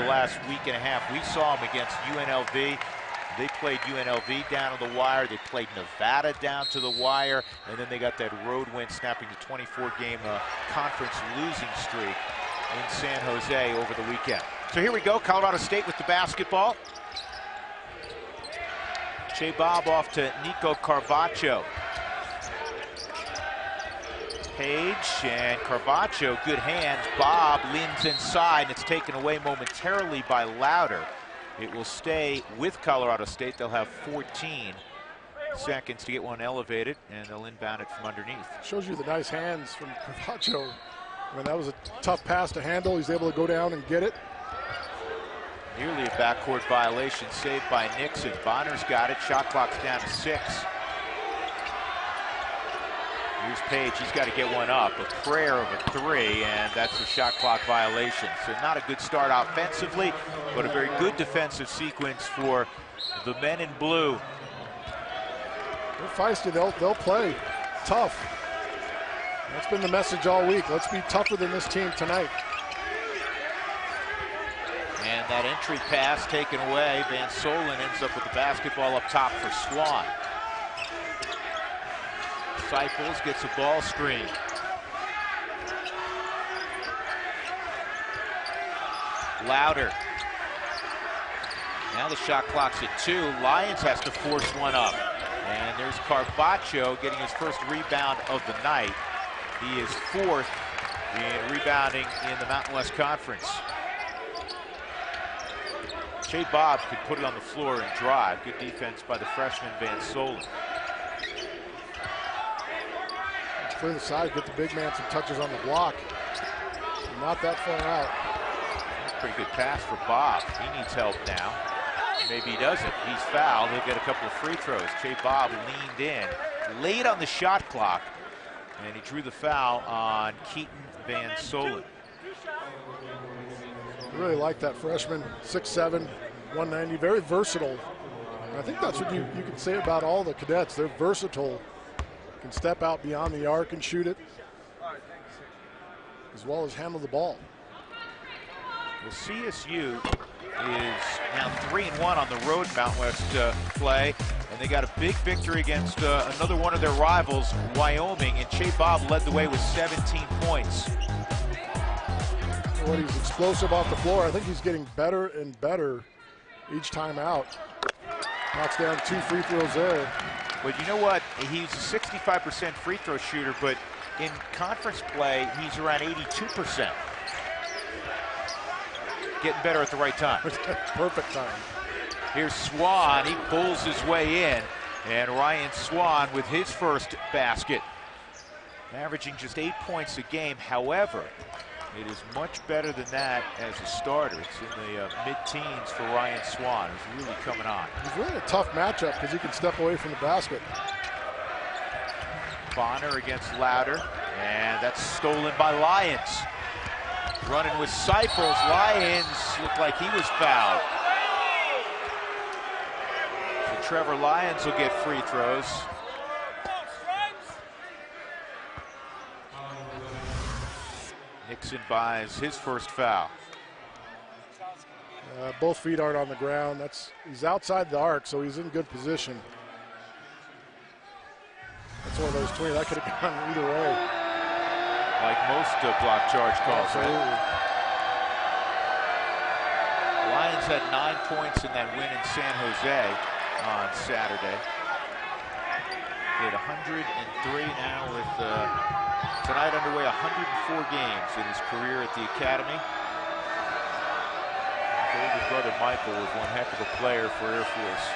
the last week and a half. We saw them against UNLV. They played UNLV down to the wire. They played Nevada down to the wire. And then they got that road win, snapping the 24-game conference losing streak in San Jose over the weekend. So here we go, Colorado State with the basketball. Che Bob off to Nico Carvacho. Page and Carvacho, good hands. Bob leans inside, and it's taken away momentarily by Louder. It will stay with Colorado State. They'll have 14 seconds to get one elevated, and they'll inbound it from underneath. Shows you the nice hands from Carvacho. I mean, that was a tough pass to handle. He's able to go down and get it. Nearly a backcourt violation, saved by Nixon. Bonner's got it. Shot clock's down to 6. Here's Page. He's got to get one up. A prayer of a 3, and that's a shot clock violation. So not a good start offensively, but a very good defensive sequence for the men in blue. They're feisty. They'll play tough. That's been the message all week. Let's be tougher than this team tonight. And that entry pass taken away. Van Solen ends up with the basketball up top for Swan. Seifels gets a ball screen. Louder. Now the shot clock's at 2. Lyons has to force one up. And there's Carvacho getting his first rebound of the night. He is 4th in rebounding in the Mountain West Conference. Che Bob could put it on the floor and drive. Good defense by the freshman Van Solen. Clear the side, get the big man some touches on the block. Not that far out. That's a pretty good pass for Bob. He needs help now. Maybe he doesn't. He's fouled. He'll get a couple of free throws. Che Bob leaned in, late on the shot clock, and he drew the foul on Keaton Van Solen. I really like that freshman, 6'7", 190, very versatile. And I think that's what you can say about all the cadets. They're versatile, can step out beyond the arc and shoot it, as well as handle the ball. Well, CSU is now 3-1 on the road in Mountain West play, and they got a big victory against another one of their rivals, Wyoming, and Che Bob led the way with 17 points. What, he's explosive off the floor. I think he's getting better and better each time out. Knocks down 2 free throws there. But you know what? He's a 65% free throw shooter, but in conference play, he's around 82%. Getting better at the right time. Perfect time. Here's Swan. He pulls his way in, and Ryan Swan with his first basket. Averaging just 8 points a game. However, it is much better than that as a starter. It's in the mid-teens for Ryan Swan, who's really coming on. He's really a tough matchup because he can step away from the basket. Bonner against Louder, and that's stolen by Lyons. Running with Seifels. Lyons looked like he was fouled. So Trevor Lyons will get free throws. Nixon buys his first foul. Both feet aren't on the ground. He's outside the arc, so he's in good position. That's one of those 20 that could have gone either way. Like most block charge calls, right? Lions had 9 points in that win in San Jose on Saturday. They had 103 now with tonight underway 104 games in his career at the academy. His older brother Michael was one heck of a player for Air Force.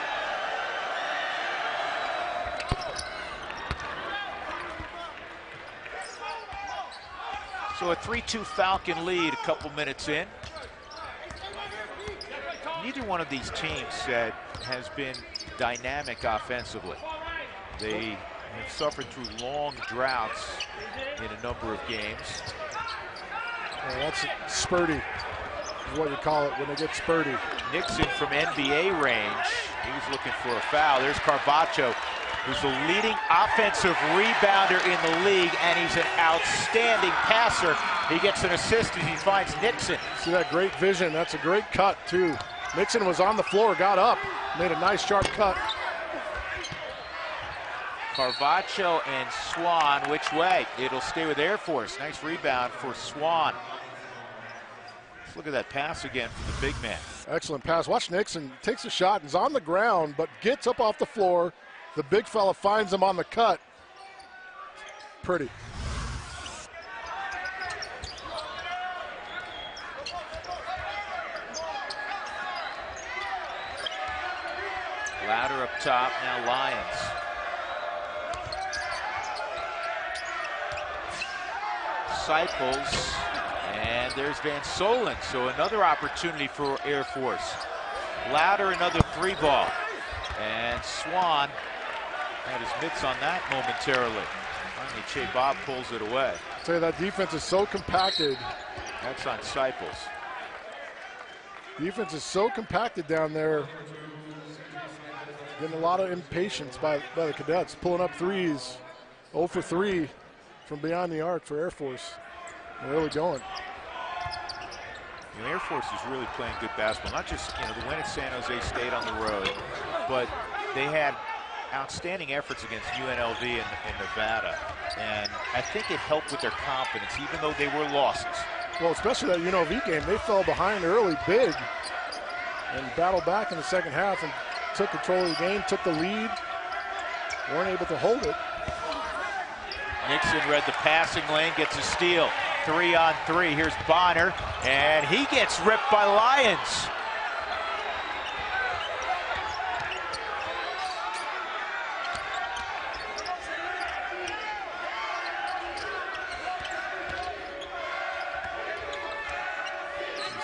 So a 3-2 Falcon lead a couple minutes in. Neither one of these teams has been dynamic offensively. They have suffered through long droughts in a number of games. Yeah, that's spurty, is what you call it when they get spurty. Nixon from NBA range. He was looking for a foul. There's Carvacho, who's the leading offensive rebounder in the league, and he's an outstanding passer. He gets an assist as he finds Nixon. See that great vision. That's a great cut, too. Nixon was on the floor, got up, made a nice sharp cut. Carvacho and Swan, which way? It'll stay with Air Force. Nice rebound for Swan. Let's look at that pass again from the big man. Excellent pass. Watch Nixon takes a shot, is on the ground, but gets up off the floor. The big fella finds him on the cut. Pretty. Louder up top, now Lions. Cyples, and there's Van Solen, so another opportunity for Air Force. Louder, another 3-ball, and Swan had his mitts on that momentarily. Finally, Che Bob pulls it away. I'll tell you, that defense is so compacted. That's on Cyples. Defense is so compacted down there. Getting a lot of impatience by the cadets, pulling up threes. 0 for 3 from beyond the arc for Air Force. They're really going. Air Force is really playing good basketball. Not just the win at San Jose State on the road, but they had outstanding efforts against UNLV and Nevada. And I think it helped with their confidence, even though they were losses. Well, especially that UNLV game, they fell behind early big and battled back in the second half and took control of the game, took the lead, weren't able to hold it. Nixon read the passing lane, gets a steal. 3-on-3, here's Bonner, and he gets ripped by Lyons.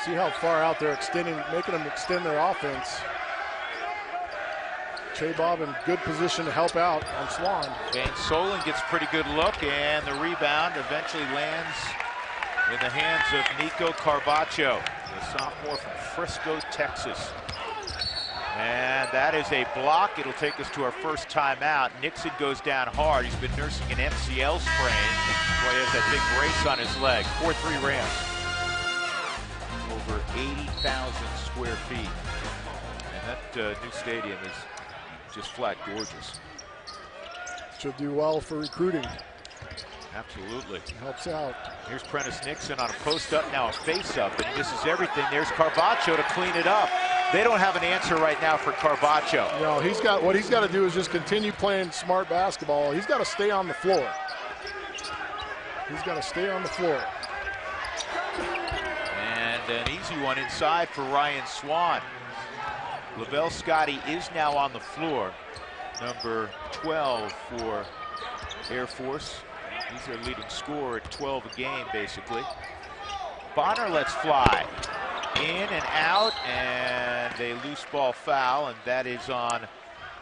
See how far out they're extending, making them extend their offense. Che Bob in good position to help out on Swan. Van Solen gets a pretty good look, and the rebound eventually lands in the hands of Nico Carvacho, the sophomore from Frisco, Texas. And that is a block. It'll take us to our first timeout. Nixon goes down hard. He's been nursing an MCL sprain. Boy, he has that big brace on his leg. 4-3 Rams. Over 80,000 square feet. And that new stadium is just flat gorgeous. Should do well for recruiting. Absolutely. Helps out. Here's Prentice Nixon on a post-up, now a face-up, and this is everything. There's Carvacho to clean it up. They don't have an answer right now for Carvacho. No, what he's got to do is just continue playing smart basketball. He's got to stay on the floor. He's got to stay on the floor. And an easy one inside for Ryan Swan. Lavelle Scotty is now on the floor. Number 12 for Air Force. He's their leading scorer at 12 a game, basically. Bonner lets fly. In and out, and a loose ball foul, and that is on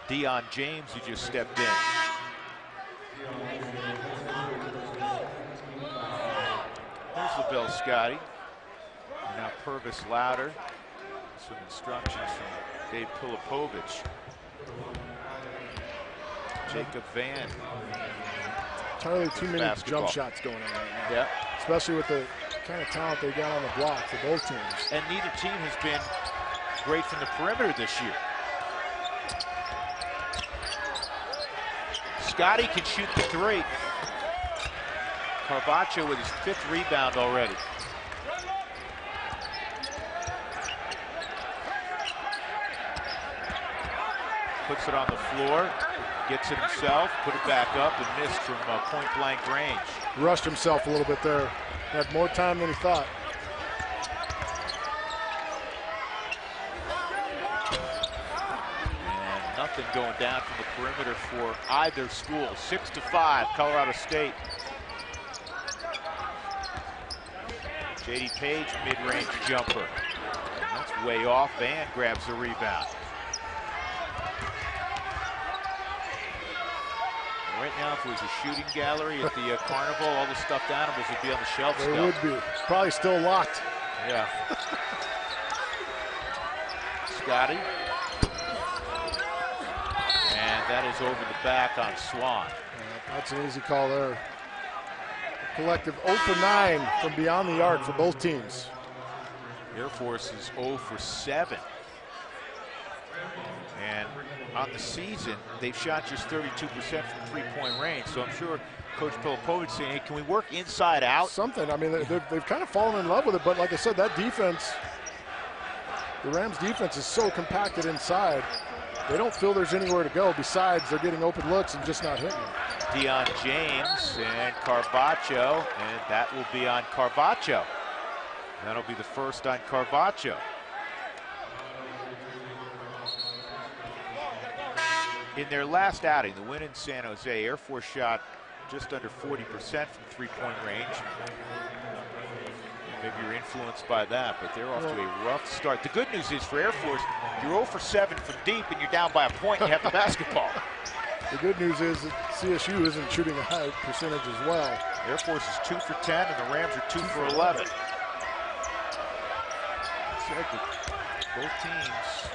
Dion James, who just stepped in. There's Lavelle Scotty. And now Purvis Louder. Some instructions from Dave Pilipovich. Jacob Van. Entirely too many jump shots going on right now. Yeah. Especially with the kind of talent they got on the block for both teams. And neither team has been great from the perimeter this year. Scotty can shoot the three. Carvacho with his 5th rebound already. Puts it on the floor, gets it himself, put it back up, and missed from point-blank range. Rushed himself a little bit there. Had more time than he thought. And nothing going down from the perimeter for either school. 6-5, Colorado State. J.D. Page, mid-range jumper. And that's way off. Van grabs the rebound. Right now, if it was a shooting gallery at the carnival, all the stuffed animals would be on the shelf still. They would be. Probably still locked. Yeah. Scotty. And that is over the back on Swan. That's an easy call there. collective 0 for 9 from beyond the arc for both teams. Air Force is 0 for 7. And on the season, they've shot just 32% from three-point range. So I'm sure Coach Pilipovich saying, hey, can we work inside out? Something. I mean, they've kind of fallen in love with it. But like I said, that defense, the Rams defense is so compacted inside. They don't feel there's anywhere to go besides they're getting open looks and just not hitting. Deion James and Carvacho, and that will be on Carvacho. That'll be the first on Carvacho. In their last outing, the win in San Jose, Air Force shot just under 40% from three-point range. Maybe you're influenced by that, but they're off to a rough start. The good news is for Air Force, you're 0 for 7 from deep and you're down by a point and you have the basketball. The good news is that CSU isn't shooting a high percentage as well. Air Force is 2 for 10 and the Rams are 2 for 11. Both teams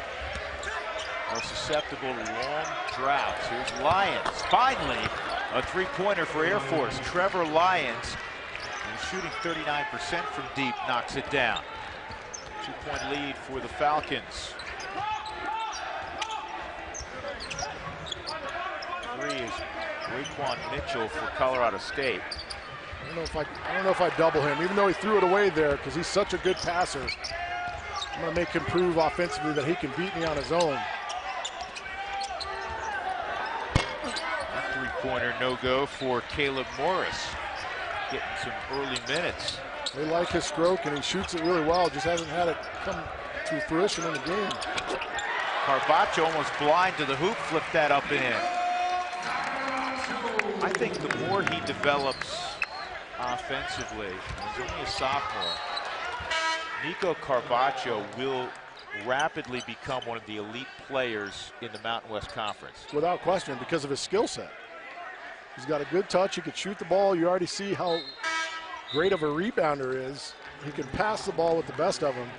are susceptible to long droughts. Here's Lyons. Finally, a three-pointer for Air Force. Trevor Lyons, who's shooting 39% from deep, knocks it down. 2-point lead for the Falcons. 3 is Raekwon Mitchell for Colorado State. I don't know if I double him, even though he threw it away there because he's such a good passer. I'm going to make him prove offensively that he can beat me on his own. Three-pointer no-go for Caleb Morris. Getting some early minutes. They like his stroke and he shoots it really well. Just hasn't had it come to fruition in the game. Carvacho almost blind to the hoop, flipped that up and in. I think the more he develops offensively, he's only a sophomore, Nico Carvacho will rapidly become one of the elite players in the Mountain West Conference. Without question, because of his skill set. He's got a good touch. He can shoot the ball. You already see how great of a rebounder is. He can pass the ball with the best of them.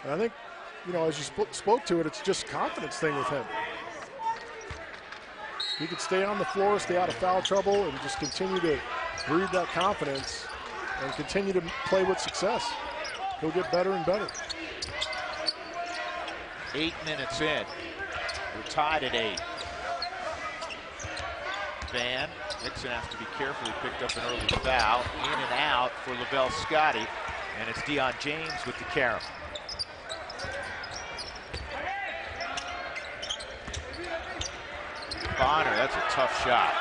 And I think, you know, as you spoke to it, it's just a confidence thing with him. He can stay on the floor, stay out of foul trouble, and just continue to breathe that confidence and continue to play with success. He'll get better and better. 8 minutes in. We're tied at 8. Van Nixon has to be careful. He picked up an early foul. In and out for Lavelle Scotty. And it's Deion James with the carom. Bonner, that's a tough shot.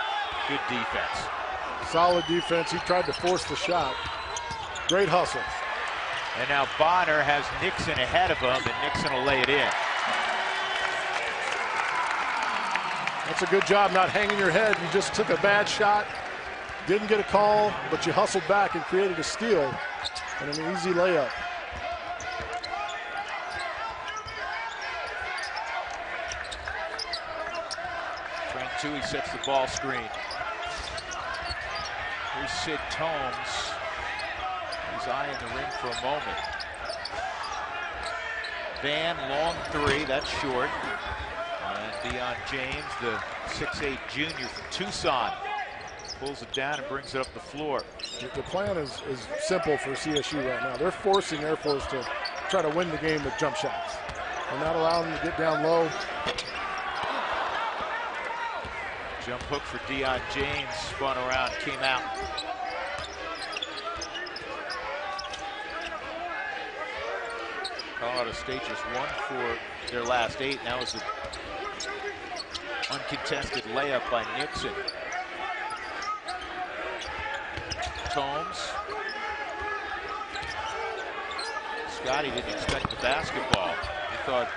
Good defense. Solid defense. He tried to force the shot. Great hustle. And now Bonner has Nixon ahead of him, and Nixon will lay it in. That's a good job not hanging your head. You just took a bad shot, didn't get a call, but you hustled back and created a steal and an easy layup. Frank Tui sets the ball screen. Here's Sid Tomes. He's eyeing the rim for a moment. Van, long three, that's short. And Deion James, the 6'8" junior from Tucson, pulls it down and brings it up the floor. The plan is simple for CSU right now. They're forcing Air Force to try to win the game with jump shots. They're not allowing them to get down low. Jump hook for Deion James, spun around, came out. Colorado State just won for their last 8. That was an uncontested layup by Nixon. Tomes. Scotty didn't expect the basketball. He thought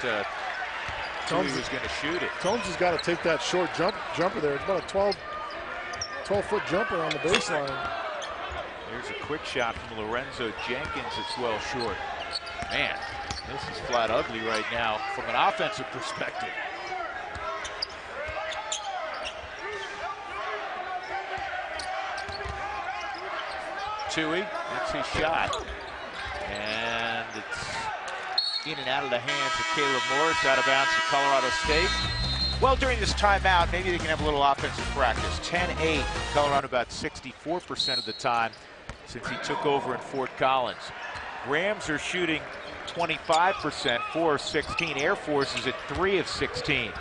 Tomes was going to shoot it. Tomes has got to take that short jumper there. It's about a 12-foot jumper on the baseline. Here's a quick shot from Lorenzo Jenkins. It's well short. Man, this is flat ugly right now from an offensive perspective. Tui, that's his shot. And it's in and out of the hands of Caleb Morris, out of bounds to Colorado State. Well, during this timeout, maybe they can have a little offensive practice. 10-8, Colorado about 64% of the time. since he took over in Fort Collins. Rams are shooting 25%, 4 of 16. Air Force is at 3 of 16.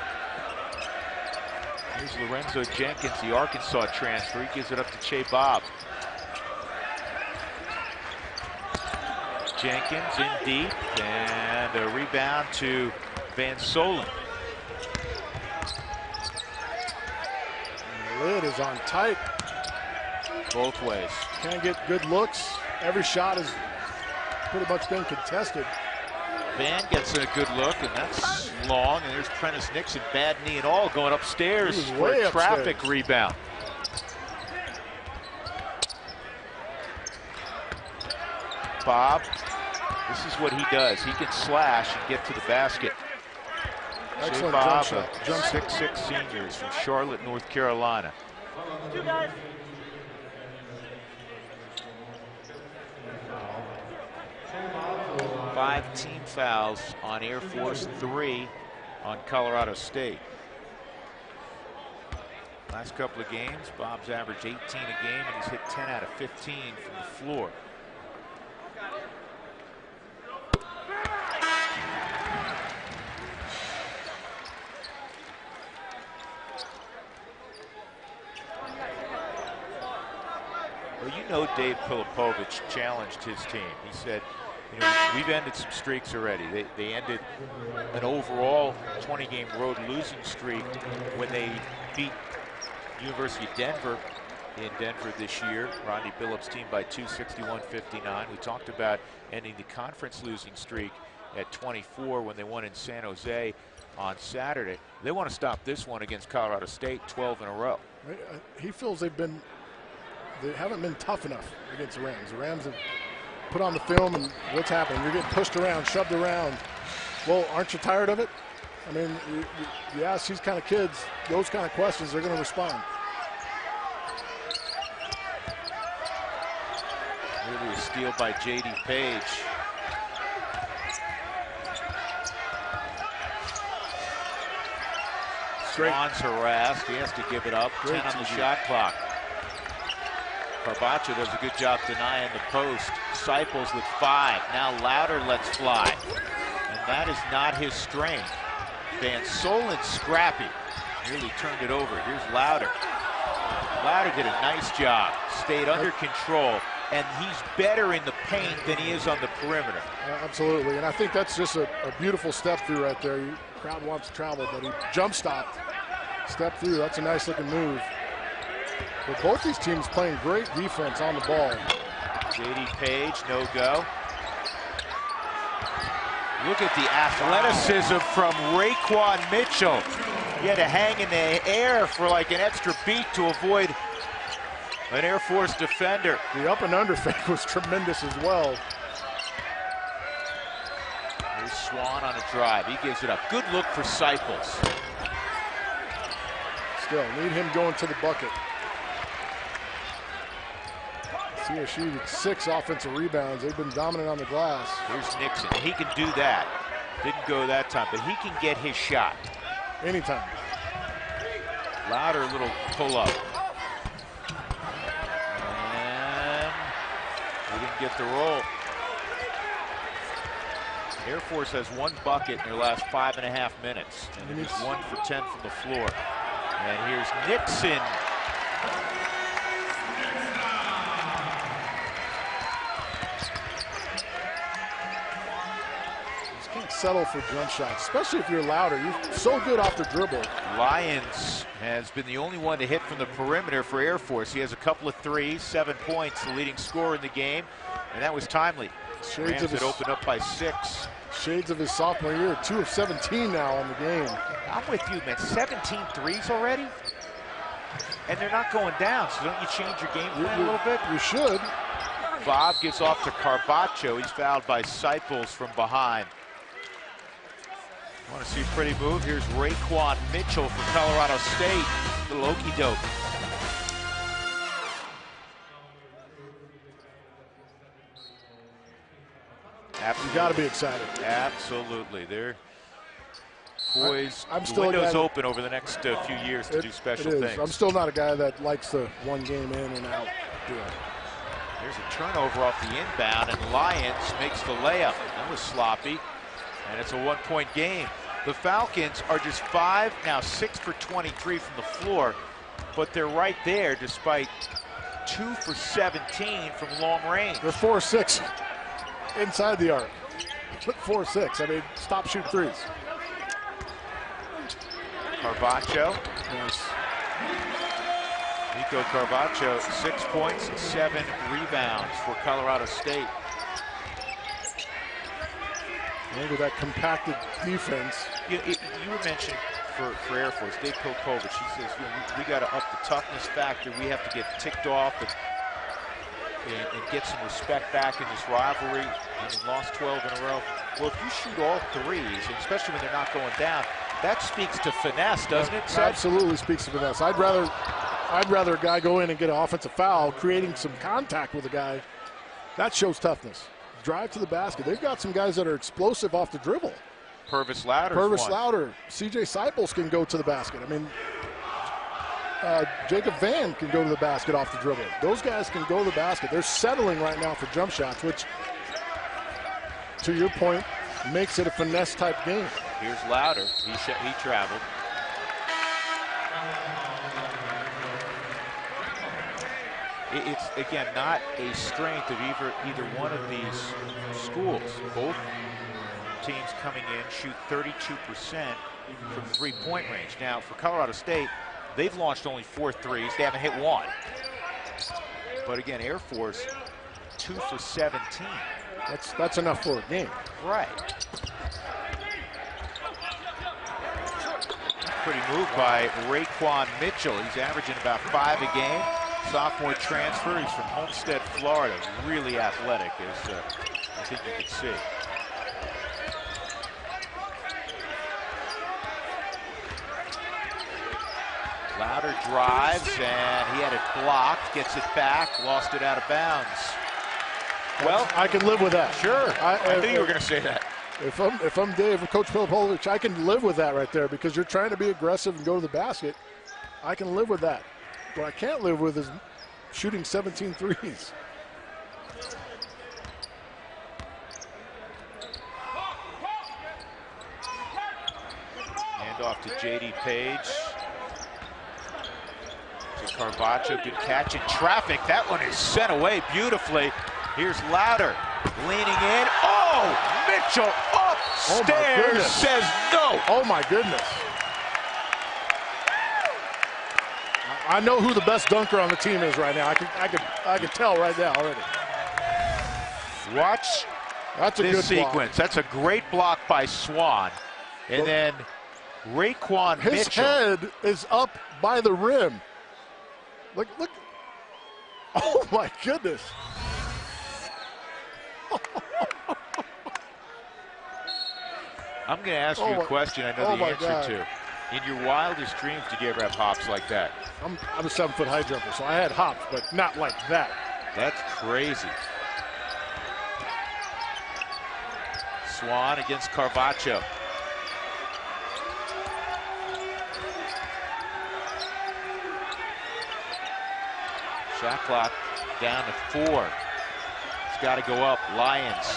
Here's Lorenzo Jenkins, the Arkansas transfer. He gives it up to Che Bob. Jenkins in deep, and a rebound to Van Solen. And the lid is on tight. Both ways. Can't get good looks. Every shot has pretty much been contested. Van gets a good look, and that's long. And there's Prentice Nixon, bad knee and all, going upstairs for a traffic rebound. Bob, this is what he does. He can slash and get to the basket. Excellent Bob, jump shot. 6'6" seniors from Charlotte, North Carolina. 5 team fouls on Air Force, 3 on Colorado State. Last couple of games, Bob's averaged 18 a game, and he's hit 10 out of 15 from the floor. Well, you know, Dave Pilipovich challenged his team. He said, you know, we've ended some streaks already. They ended an overall 20-game road losing streak when they beat University of Denver in Denver this year. Rodney Billups' team by 261-59. We talked about ending the conference losing streak at 24 when they won in San Jose on Saturday. They want to stop this one against Colorado State, 12 in a row. He feels they haven't been tough enough against the Rams. The Rams have put on the film, and what's happening? You're getting pushed around, shoved around. Well, aren't you tired of it? I mean, you ask these kind of kids those kind of questions, they're going to respond. Really a steal by J.D. Page. Swan's harassed. He has to give it up. 10 on the shot clock. Carbacho does a good job denying the post. Seipels with 5. Now Louder lets fly. And that is not his strength. Van Solen scrappy. Nearly turned it over. Here's Louder. Louder did a nice job. Stayed under control. And he's better in the paint than he is on the perimeter. Absolutely. And I think that's just a beautiful step through right there. The crowd wants to travel, but he jump stopped. Step through. That's a nice looking move. But both these teams playing great defense on the ball. J.D. Page, no go. Look at the athleticism from Raekwon Mitchell. He had to hang in the air for like an extra beat to avoid an Air Force defender. The up and under fake was tremendous as well. Here's Swan on a drive. He gives it up. Good look for Seipels. Still, need him going to the bucket. CSU with 6 offensive rebounds. They've been dominant on the glass. Here's Nixon. He can do that. Didn't go that time, but he can get his shot. Anytime. Louder little pull-up. And he didn't get the roll. Air Force has 1 bucket in their last 5.5 minutes. And it is 1 for 10 from the floor. And here's Nixon. Settle for jump shots, especially if you're Louder. You're so good off the dribble. Lyons has been the only one to hit from the perimeter for Air Force. He has a couple of threes, 7 points, the leading scorer in the game, and that was timely. Rams had opened up by 6. Shades of his sophomore year, 2 of 17 now on the game. I'm with you, man. 17 threes already? And they're not going down, so don't you change your game plan a little bit? You should. Bob gives off to Carbacho. He's fouled by Seipels from behind. Want to see a pretty move? Here's Raekwon Mitchell from Colorado State. Little okey doke. You got to be excited. Absolutely. They're poised. I'm still windows open over the next few years to do special things. I'm still not a guy that likes the 1 game in and out deal. There's a turnover off the inbound, and Lyons makes the layup. That was sloppy, and it's a 1-point game. The Falcons are just 6 for 23 from the floor, but they're right there despite 2 for 17 from long range. They're 4-6 inside the arc. 4-6. I mean, stop shooting threes. Carvacho. Yes. Nico Carvacho, 6 points and 7 rebounds for Colorado State. Look at that compacted defense. You were mentioning for Air Force, Dave Popovich, he says, we got to up the toughness factor. We have to get ticked off and get some respect back in this rivalry. And we lost 12 in a row. Well, if you shoot all threes, and especially when they're not going down, that speaks to finesse, doesn't it, Seth? Absolutely speaks to finesse. I'd rather a guy go in and get an offensive foul, creating some contact with a guy. That shows toughness. Drive to the basket. They've got some guys that are explosive off the dribble. Purvis Louder. CJ Siples can go to the basket. I mean, Jacob Van can go to the basket off the dribble. Those guys can go to the basket. They're settling right now for jump shots, which, to your point, makes it a finesse type game. Here's Louder. He traveled. It's, again, not a strength of either one of these schools. Both teams coming in shoot 32% from three-point range. Now, for Colorado State, they've launched only 4 threes. They haven't hit one. But again, Air Force, 2 for 17. That's enough for a game. Right. Pretty moved by Raquan Mitchell. He's averaging about 5 a game. Sophomore transfer. He's from Homestead, Florida. Really athletic, as I think you can see. Louder drives, and he had it blocked. Gets it back, lost it out of bounds. Well, I can live with that. Sure. I knew you were going to say that. If I'm Dave, Coach Pilipovich, I can live with that right there because you're trying to be aggressive and go to the basket. I can live with that. What I can't live with is shooting 17 threes. Hand off to J.D. Page. To Carvacho, good catch in traffic. That one is sent away beautifully. Here's Louder leaning in. Oh, Mitchell upstairs says no. Oh my goodness. I know who the best dunker on the team is right now. I can tell right now already. Watch this sequence. That's a great block by Swan. And then Raquan Mitchell. His head is up by the rim. Look. Oh my goodness. I'm going to ask you a question I know the answer to. In your wildest dreams, did you ever have hops like that? I'm a 7-foot high jumper, so I had hops, but not like that. That's crazy. Swan against Carvacho. Shot clock down to 4. It's got to go up. Lyons.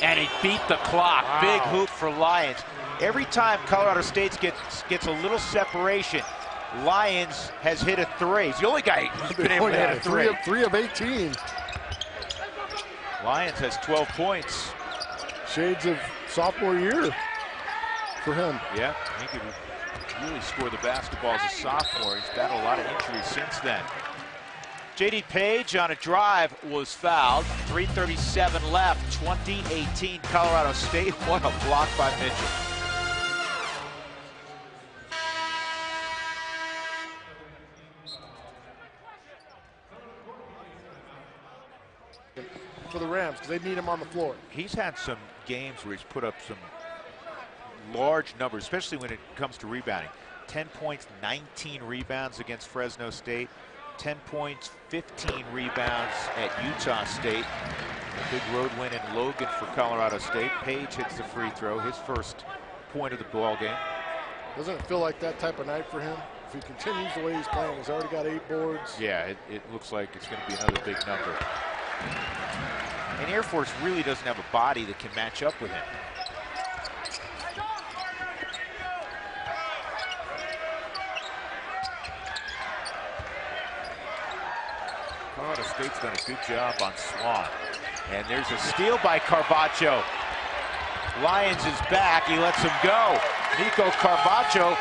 And he beat the clock. Wow. Big hoop for Lyons. Every time Colorado State gets a little separation, Lyons has hit a 3. He's the only guy who's been able to hit a 3. 3 of 18. Lyons has 12 points. Shades of sophomore year for him. Yeah, he could really score the basketball as a sophomore. He's battled a lot of injuries since then. J.D. Page on a drive was fouled. 3:37 left. 2018 Colorado State. What a block by Mitchell. For the Rams, because they need him on the floor. He's had some games where he's put up some large numbers, especially when it comes to rebounding. 10 points, 19 rebounds against Fresno State. 10 points, 15 rebounds at Utah State. A big road win in Logan for Colorado State. Page hits the free throw, his first point of the ball game. Doesn't it feel like that type of night for him? If he continues the way he's playing, he's already got 8 boards. Yeah, it looks like it's going to be another big number. And Air Force really doesn't have a body that can match up with him. Colorado State's done a good job on Swan. And there's a steal by Carbacho. Lyons is back, he lets him go. Nico Carbacho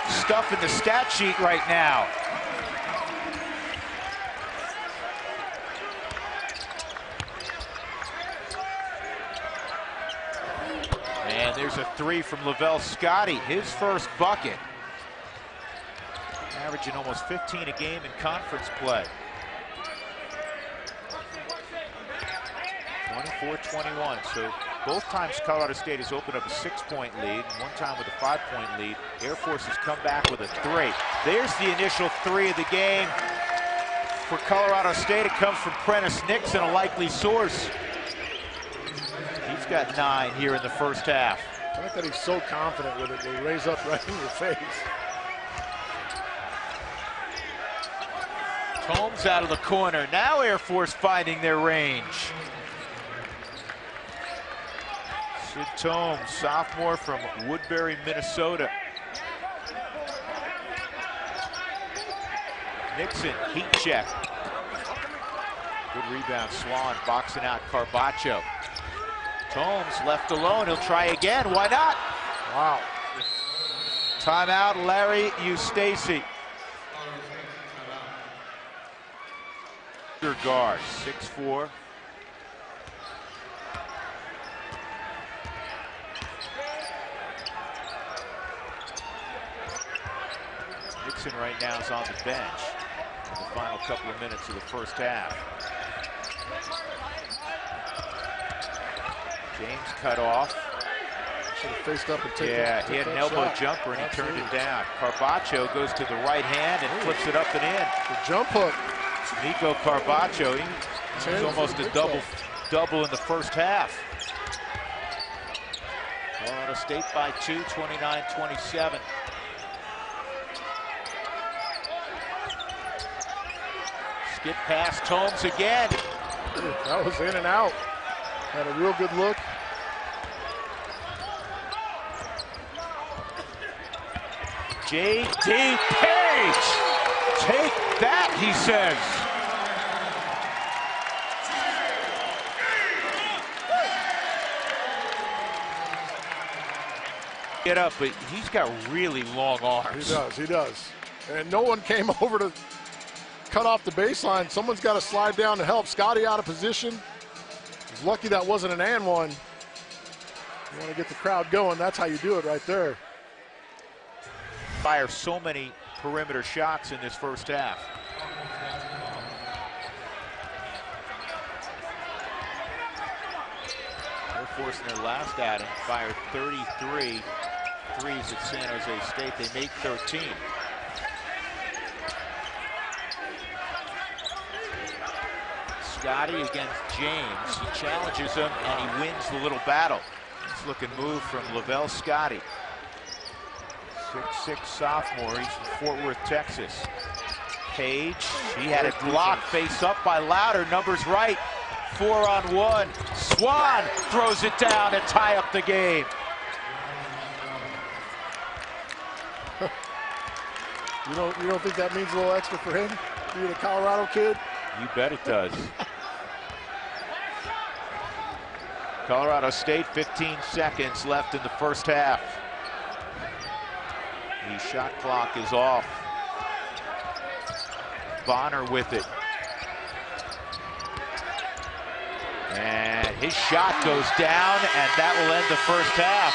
stuffing the stat sheet right now. And there's a three from Lavelle Scotty, his first bucket. Averaging almost 15 a game in conference play. 24-21, so both times Colorado State has opened up a 6-point lead, and one time with a 5-point lead. Air Force has come back with a 3. There's the initial 3 of the game for Colorado State. It comes from Prentice Nixon, a likely source. He's got 9 here in the first half. I like that he's so confident with it. They raise up right in your face. Combs out of the corner. Now Air Force finding their range. Sid Tomes, sophomore from Woodbury, Minnesota. Nixon, heat check. Good rebound, Swan boxing out Carbacho. Tomes left alone, he'll try again, why not? Wow. Timeout, Larry Eustace. Guard, 6'4". Nixon right now is on the bench in the final couple of minutes of the first half. James cut off. Should have faced up and taken he had an elbow jumper and he turned it down. Carbacho goes to the right hand and flips it up and in. The jump hook. Nico Carbacho, he's almost a double in the first half. Colorado State by 2, 29-27. Skip past Tomes again. That was in and out. Had a real good look. J.D. Page, take that, he says. Get up, but he's got really long arms. He does. And no one came over to cut off the baseline. Someone's got to slide down to help. Scotty out of position. He's lucky that wasn't an and one. You want to get the crowd going, that's how you do it right there. Fire so many perimeter shots in this first half. Air Force in their last outing fired 33 threes at San Jose State. They made 13. Scotty against James. He challenges him and he wins the little battle. Nice looking move from Lavelle Scotty. 6'6" sophomore, he's from Fort Worth, Texas. Page, he had it blocked, face up by Louder, numbers right, 4-on-1. Swan throws it down and tie up the game. You don't think that means a little extra for him, being a Colorado kid? You bet it does. Colorado State, 15 seconds left in the first half. The shot clock is off. Bonner with it. And his shot goes down, and that will end the first half.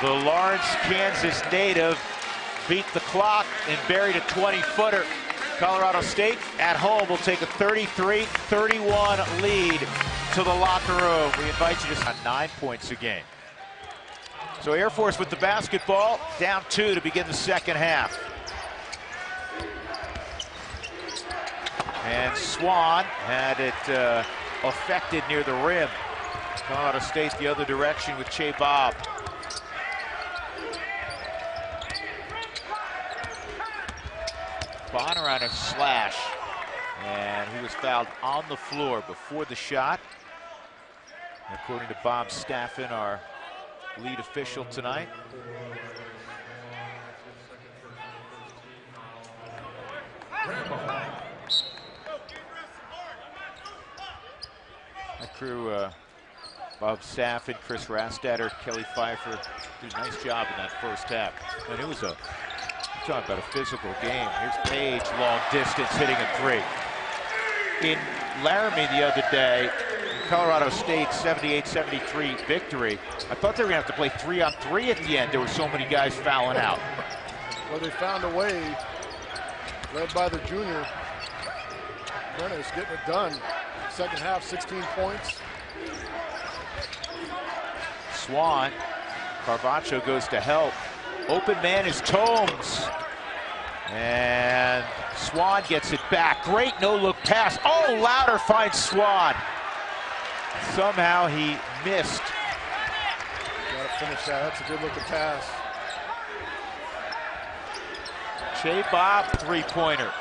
The Lawrence, Kansas native beat the clock and buried a 20-footer. Colorado State at home will take a 33-31 lead to the locker room. We invite you to 9 points a game. So Air Force with the basketball, down 2 to begin the second half. And Swan had it affected near the rim. Colorado State the other direction with Che Bob. Bonner on a slash. And he was fouled on the floor before the shot. According to Bob Staffen, our lead official tonight. My crew, Bob Staffen, Chris Rastatter, Kelly Pfeiffer, did a nice job in that first half. And it was a, talking about a physical game. Here's Page, long distance, hitting a three. In Laramie the other day, Colorado State 78-73 victory, I thought they were going to have to play 3-on-3 at the end. There were so many guys fouling out. Well, they found a way, led by the junior. Prentice getting it done. Second half, 16 points. Swan, Carvacho goes to help. Open man is Tomes. And Swan gets it back. Great no-look pass. Oh, Louder finds Swan. Somehow he missed. Got to finish that. That's a good-looking pass. Che Bob, three-pointer.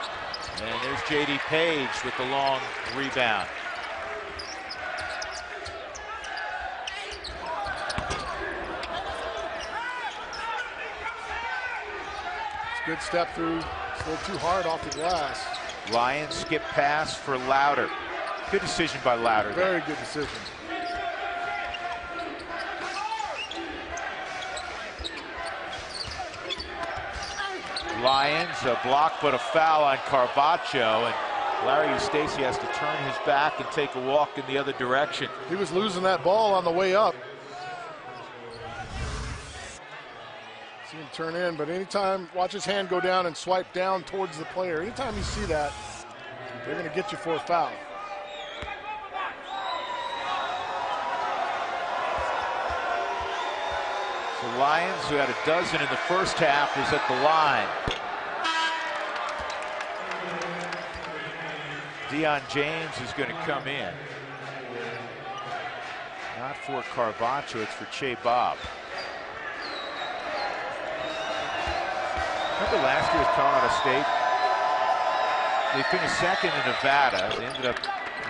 And there's J.D. Page with the long rebound. Good step through. It's a little too hard off the glass. Lions skip pass for Louder. Good decision by Louder. Very good decision. Lions, a block but a foul on Carvacho, and Larry Eustachy has to turn his back and take a walk in the other direction. He was losing that ball on the way up. See him turn in, but anytime, watch his hand go down and swipe down towards the player. Anytime you see that, they're going to get you for a foul. The Lions, who had a dozen in the first half, is at the line. Deion James is going to come in. Not for Carvacho, it's for Che Bob. Remember last year with Colorado State? They finished second in Nevada. They ended up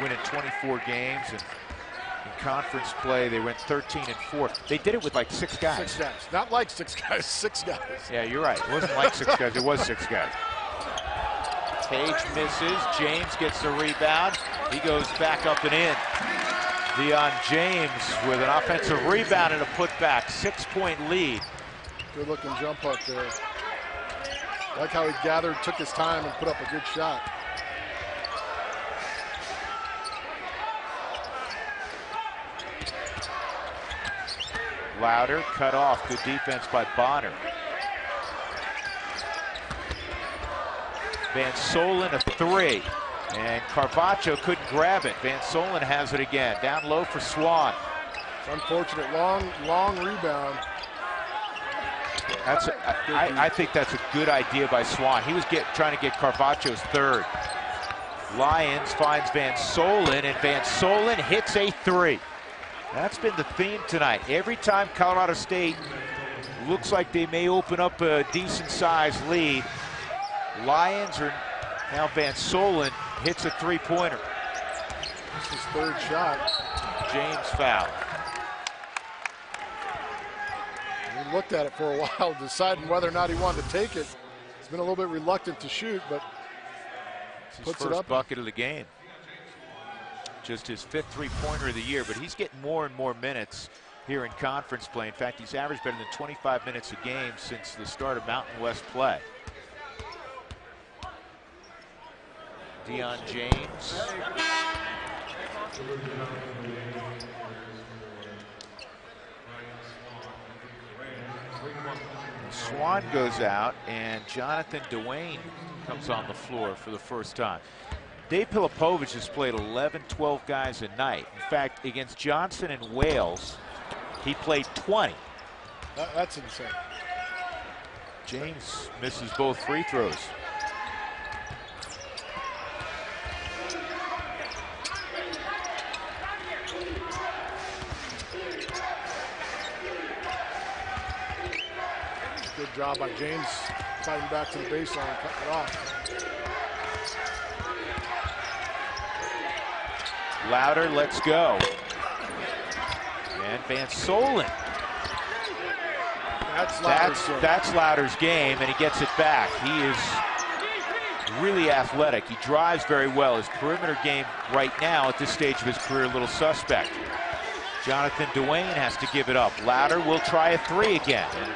winning 24 games, and in conference play, they went 13-4. They did it with like 6 guys. 6 guys. Not like 6 guys, 6 guys. Yeah, you're right. It wasn't like 6 guys. It was 6 guys. Page misses. James gets the rebound. He goes back up and in. Deion James with an offensive rebound and a putback. 6-point lead. Good looking jump up there. Like how he gathered, took his time, and put up a good shot. Louder, cut off. Good defense by Bonner. Van Solen a 3. And Carvacho couldn't grab it. Van Solen has it again. Down low for Swan. It's unfortunate. Long rebound. I think that's a good idea by Swan. He was trying to get Carvacho's 3rd. Lions finds Van Solen, and Van Solen hits a 3. That's been the theme tonight. Every time Colorado State looks like they may open up a decent-sized lead, Lions are now Van Solen hits a 3-pointer. This is his 3rd shot. James foul. He looked at it for a while, deciding whether or not he wanted to take it. He's been a little bit reluctant to shoot, but it's his puts first it up. Bucket of the game. Just his 5th 3-pointer of the year, but he's getting more and more minutes here in conference play. In fact, he's averaged better than 25 minutes a game since the start of Mountain West play. Deion James. Swan goes out, and Jonathan Dwayne comes on the floor for the first time. Dave Pilipovich has played 11, 12 guys a night. In fact, against Johnson and Wales, he played 20. That's insane. James misses both free throws. Good job by James, fighting back to the baseline, cutting it off. Louder, let's go. And Van Solen. That's Louder's game, and he gets it back. He is really athletic. He drives very well. His perimeter game right now at this stage of his career, a little suspect. Jonathan Dwayne has to give it up. Louder will try a three again. And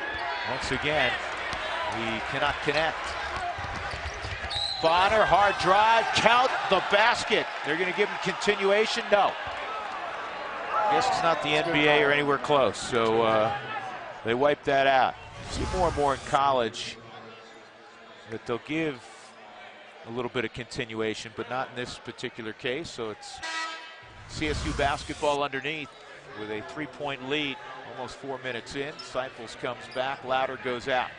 once again, he cannot connect. Bonner, hard drive, count the basket. They're going to give him continuation? No. I guess it's not the NBA or anywhere close, so they wipe that out. See more and more in college that they'll give a little bit of continuation, but not in this particular case. So it's CSU basketball underneath with a 3-point lead, almost 4 minutes in. Seipels comes back, Louder goes out.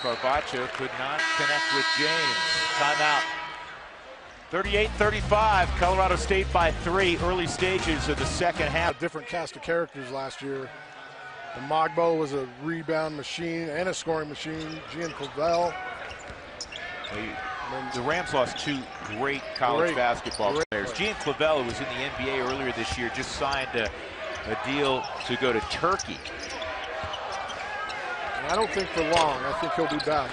Carvacho could not connect with James. Timeout. 38-35, Colorado State by 3, early stages of the second half. A different cast of characters last year. And Mogbo was a rebound machine and a scoring machine. Gian Clavel. The Rams lost 2 great college basketball players. Gian Clavel, who was in the NBA earlier this year, just signed a deal to go to Turkey. I don't think for long. I think he'll be back.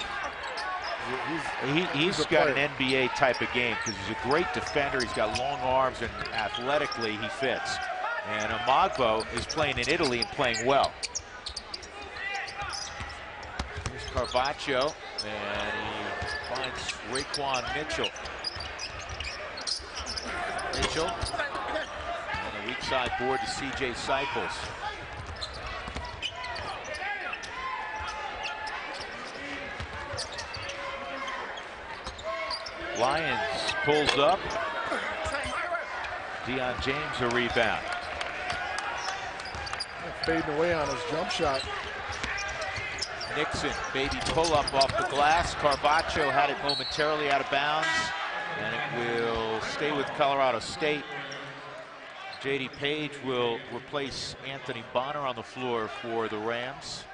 He's got an NBA type of game because he's a great defender. He's got long arms, and athletically he fits. And Mogbo is playing in Italy and playing well. Here's Carvacho, and he finds Raekwon Mitchell. Mitchell on the weak side board to C.J. Seipels. Lyons pulls up. Deion James a rebound. Fading away on his jump shot. Nixon, baby pull up off the glass. Carvacho had it momentarily out of bounds, and it will stay with Colorado State. J.D. Page will replace Anthony Bonner on the floor for the Rams.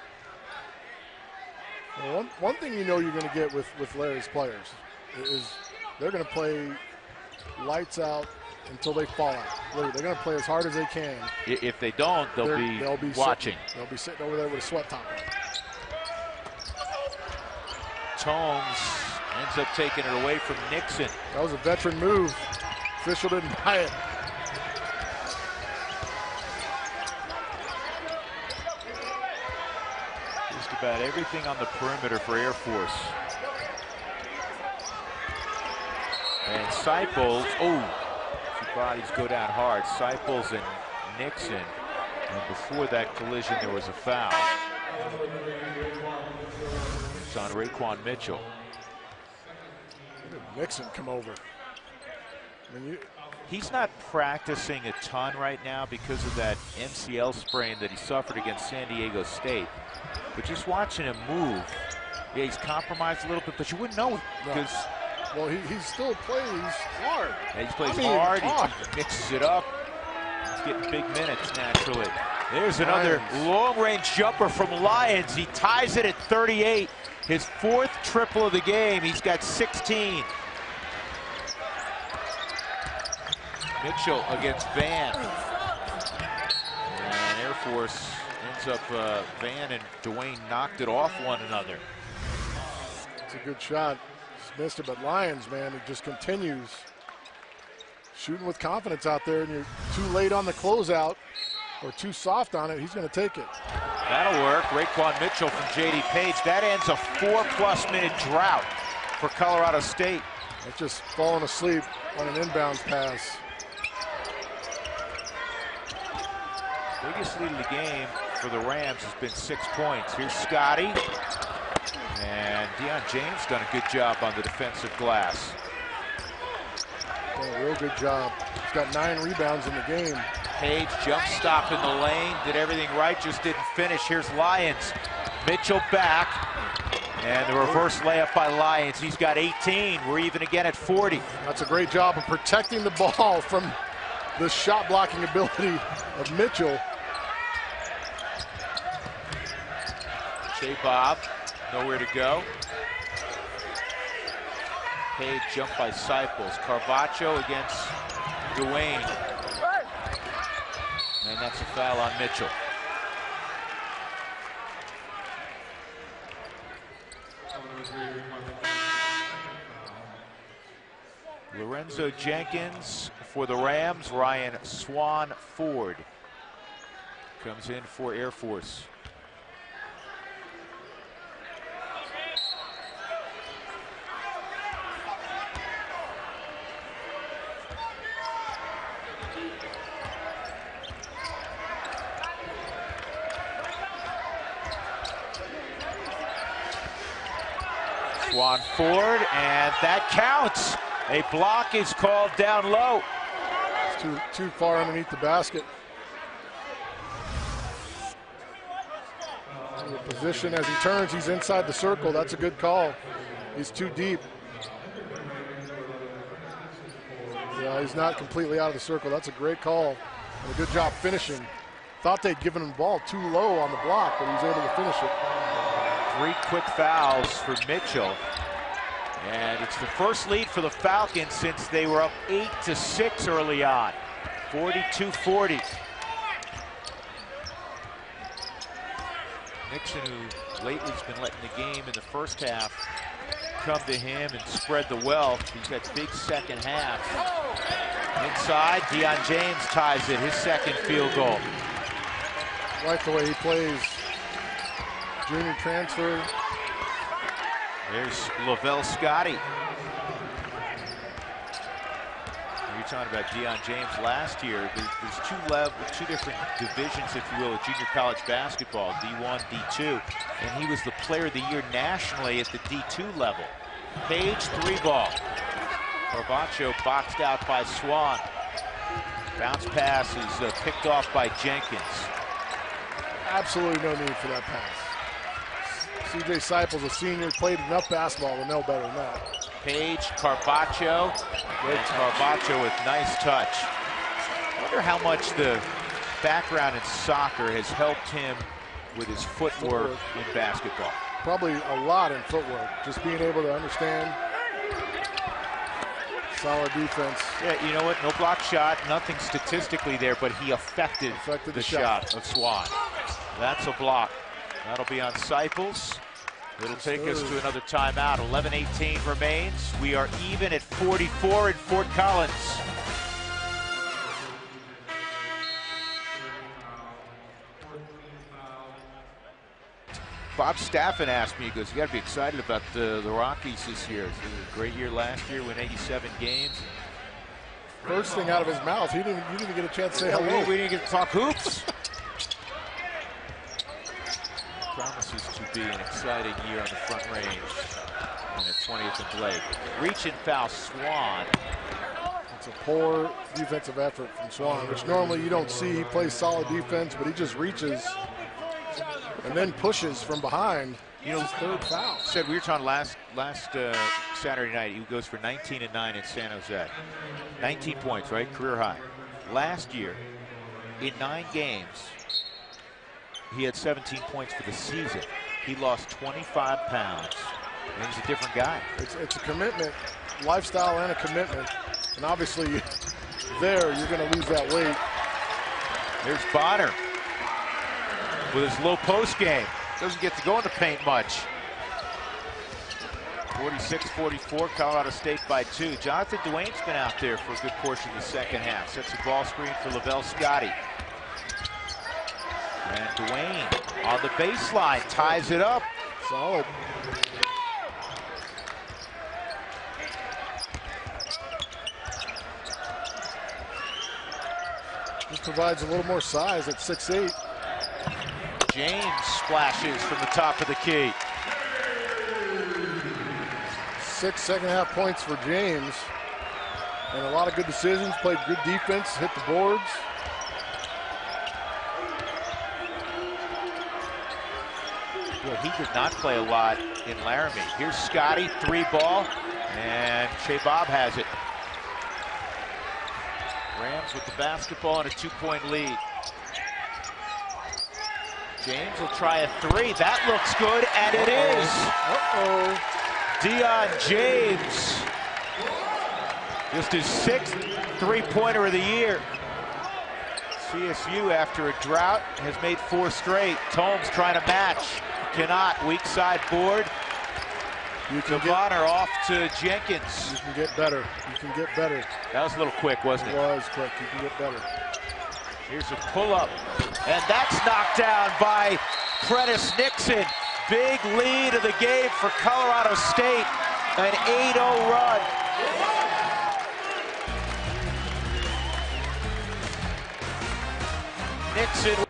Well, one thing you know you're going to get with Larry's players is they're going to play lights out until they fall out. They're going to play as hard as they can. If they don't, they'll be watching. They'll be sitting over there with a sweat top on. Tomes ends up taking it away from Nixon. That was a veteran move. Official didn't buy it. Just about everything on the perimeter for Air Force. And Seipels, two bodies go down hard. Seipels and Nixon. And before that collision, there was a foul. It's on Raekwon Mitchell. Nixon come over. He's not practicing a ton right now because of that MCL sprain that he suffered against San Diego State. But just watching him move, yeah, he's compromised a little bit, but you wouldn't know because. Well, he still plays hard. Yeah, he plays hard. He mixes it up. He's getting big minutes naturally. There's another long-range jumper from Lyons. He ties it at 38. His 4th triple of the game. He's got 16. Mitchell against Van. And Air Force ends up, Van and Dwayne knocked it off one another. It's a good shot. Missed it, but Lyons, man, it just continues shooting with confidence out there, and you're too late on the closeout or too soft on it, he's going to take it. That'll work. Raekwon Mitchell from J.D. Page. That ends a 4+ minute drought for Colorado State. It's just falling asleep on an inbounds pass. Biggest lead of the game for the Rams has been 6 points. Here's Scotty. And Deion James done a good job on the defensive glass. Done a real good job. He's got 9 rebounds in the game. Page jump stop in the lane, did everything right, just didn't finish. Here's Lyons. Mitchell back. And the reverse layup by Lyons. He's got 18. We're even again at 40. That's a great job of protecting the ball from the shot blocking ability of Mitchell. Shea Bob, nowhere to go. Page jump by Seipels. Carvacho against Dwayne. And that's a foul on Mitchell. Lorenzo Jenkins for the Rams. Ryan Swan Ford comes in for Air Force. Swan Ford, and that counts. A block is called down low. It's too far underneath the basket. In the position as he turns, he's inside the circle. That's a good call. He's too deep. Yeah, he's not completely out of the circle. That's a great call. And a good job finishing. Thought they'd given him the ball too low on the block, but he was able to finish it. 3 quick fouls for Mitchell. And it's the first lead for the Falcons since they were up 8-6 early on. 42-40. Nixon, who lately has been letting the game in the first half come to him and spread the wealth. He's got big second half. Inside, Deion James ties it, his second field goal. Like the way he plays. Junior transfer. There's Lavelle Scotty. You're talking about Deion James last year. There's two different divisions, if you will, of junior college basketball, D1, D2, and he was the player of the year nationally at the D2 level. Page, 3 ball. Carvacho boxed out by Swan. Bounce pass is picked off by Jenkins. Absolutely no need for that pass. C.J. Seipels, a senior, played enough basketball to know better than that. Page, Carvacho, and Carvacho with nice touch. I wonder how much the background in soccer has helped him with his footwork in basketball. Probably a lot in footwork, just being able to understand. Solid defense. Yeah, you know what? No block shot, nothing statistically there, but he affected the shot of Swan. That's a block. That'll be on Seipels. It'll take us to another timeout. 11:18 remains. We are even at 44 in Fort Collins. Bob Staffen asked me, he goes, you got to be excited about the Rockies this year. It was a great year last year, win 87 games. First thing out of his mouth, you didn't even get a chance to say hello. We didn't get to talk hoops. Promises to be an exciting year on the Front Range and at 20th and Blake. Reach and foul Swan. It's a poor defensive effort from Swan, which normally you don't see. He plays solid defense, but he just reaches and then pushes from behind. You know, his 3rd foul. Said we were talking last Saturday night. He goes for 19 and 9 in San Jose. 19 points, right? Career high. Last year, in 9 games, he had 17 points for the season. He lost 25 pounds. And he's a different guy. It's a commitment, lifestyle and a commitment. And obviously, there, you're going to lose that weight. There's Bonner with his low post game. Doesn't get to go in the paint much. 46-44, Colorado State by 2. Jonathan Dwayne's been out there for a good portion of the second half. Sets a ball screen for Lavelle Scotty. And Dwayne on the baseline ties it up. Solid. This provides a little more size at 6'8". James splashes from the top of the key. 6 second-half points for James. And a lot of good decisions, played good defense, hit the boards. Well, he did not play a lot in Laramie. Here's Scotty, 3 ball, and Shea Bob has it. Rams with the basketball and a 2-point lead. James will try a three. That looks good, and it is. Dion James. Just his 6th three-pointer of the year. CSU, after a drought, has made 4 straight. Tomes trying to match. Cannot. Weak side board. Devonner off to Jenkins. You can get better. You can get better. That was a little quick, wasn't it? It was quick. You can get better. Here's a pull-up. And that's knocked down by Prentice Nixon. Big lead of the game for Colorado State. An 8-0 run. Nixon.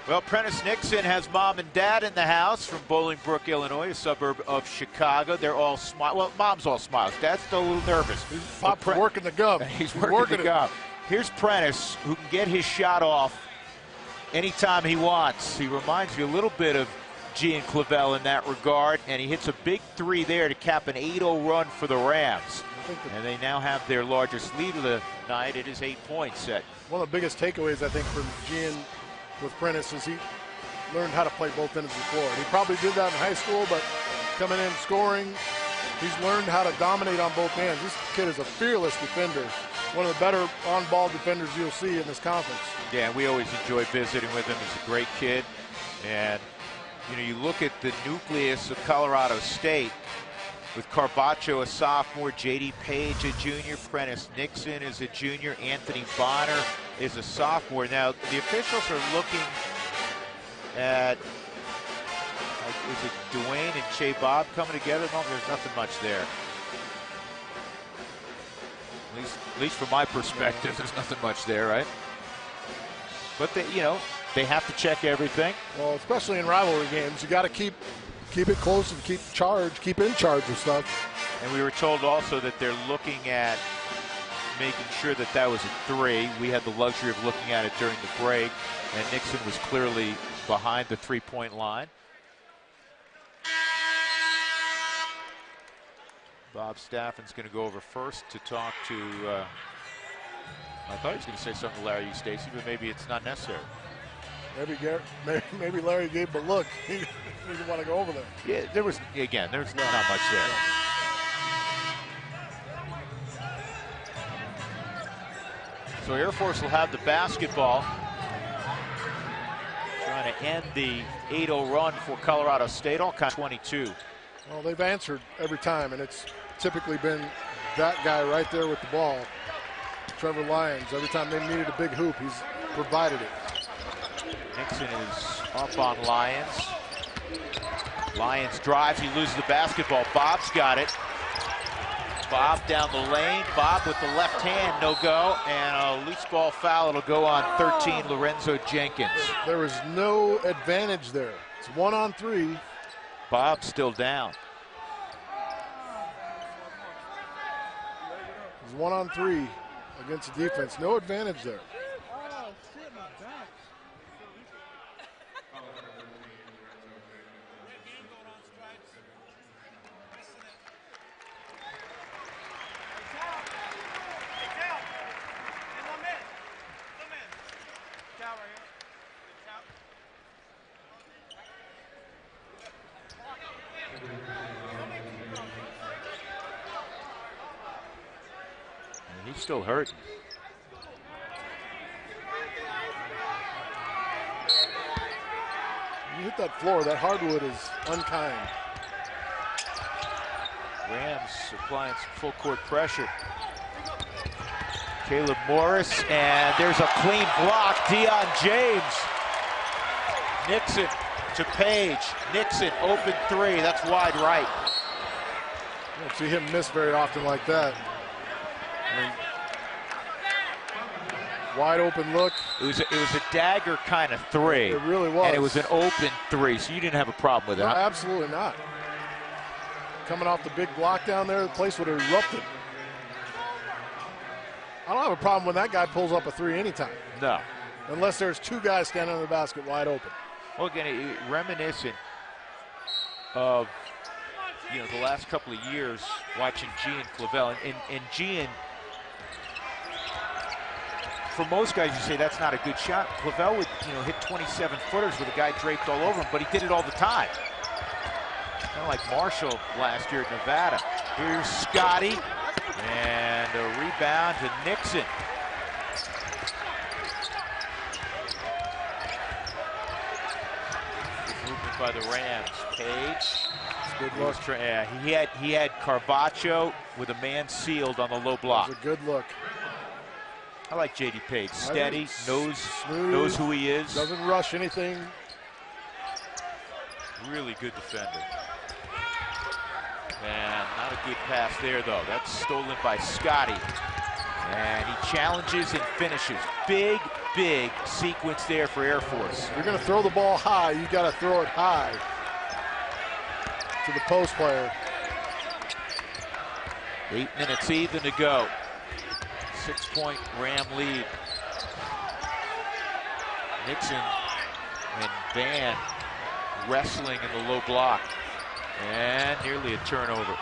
Well, Prentice Nixon has mom and dad in the house from Bolingbrook, Illinois, a suburb of Chicago. They're all smile. Well, mom's all smiles. Dad's still a little nervous. He's working the gum. He's working the gum. Here's Prentice, who can get his shot off anytime he wants. He reminds me a little bit of Gian Clavel in that regard, and he hits a big three there to cap an 8-0 run for the Rams. And they now have their largest lead of the night. It is 8 points set. One of the biggest takeaways, I think, from Gian with Prentice is he learned how to play both ends of the floor. He probably did that in high school, but coming in scoring, he's learned how to dominate on both ends. This kid is a fearless defender. One of the better on-ball defenders you'll see in this conference. Yeah, we always enjoy visiting with him. He's a great kid. And, you know, you look at the nucleus of Colorado State with Carbacho, a sophomore, J.D. Page, a junior, Prentice Nixon is a junior, Anthony Bonner is a sophomore. Now, the officials are looking at, is it Dwayne and Shea Bob coming together? No, there's nothing much there. At least from my perspective, there's nothing much there, right? But they, you know, they have to check everything. Well, especially in rivalry games, you got to keep it close and keep in charge of stuff. And we were told also that they're looking at making sure that that was a three. We had the luxury of looking at it during the break, and Nixon was clearly behind the three-point line. Bob Staffan's going to go over first to talk to, I thought he was going to say something to Larry Eustachy, but maybe it's not necessary. Maybe Larry gave him a look. He didn't want to go over there. Yeah, there's not much there. So Air Force will have the basketball. Trying to end the 8-0 run for Colorado State, all kind of 22. Well, they've answered every time, and it's typically been that guy right there with the ball, Trevor Lyons. Every time they needed a big hoop, he's provided it. Nixon is up on Lyons. Lyons drives, he loses the basketball. Bob's got it. Bob down the lane. Bob with the left hand, no go. And a loose ball foul. It'll go on 13, Lorenzo Jenkins. There was no advantage there. It's 1-on-3. Bob's still down. It's 1-on-3 against the defense. No advantage there. He's still hurting. You hit that floor, that hardwood is unkind. Rams applying some full court pressure. Caleb Morris, and there's a clean block. Dion James. Nixon to Page. Nixon, open three. That's wide right. You don't see him miss very often like that. Wide open look. It was a dagger kind of three. It really was. And it was an open three, so you didn't have a problem with No, that. absolutely not. Coming off the big block down there, the place would have erupted. I don't have a problem when that guy pulls up a three anytime. No. Unless there's two guys standing on the basket wide open. Well, again, reminiscent of, the last couple of years watching Gian Clavel. And Gian, for most guys, you say that's not a good shot. Clavel would, hit 27-footers with a guy draped all over him, but he did it all the time. Kind of like Marshall last year at Nevada. Here's Scotty, and a rebound to Nixon. Good movement by the Rams. Page. Good look. Yeah, he had Carvacho with a man sealed on the low block. It was a good look. I like J.D. Page. Steady, Smooth, knows who he is. Doesn't rush anything. Really good defender. And not a good pass there, though. That's stolen by Scotty. And he challenges and finishes. Big, big sequence there for Air Force. You're going to throw the ball high. You got to throw it high to the post player. 8 minutes even to go. 6-point Ram lead. Nixon and Van wrestling in the low block. And nearly a turnover.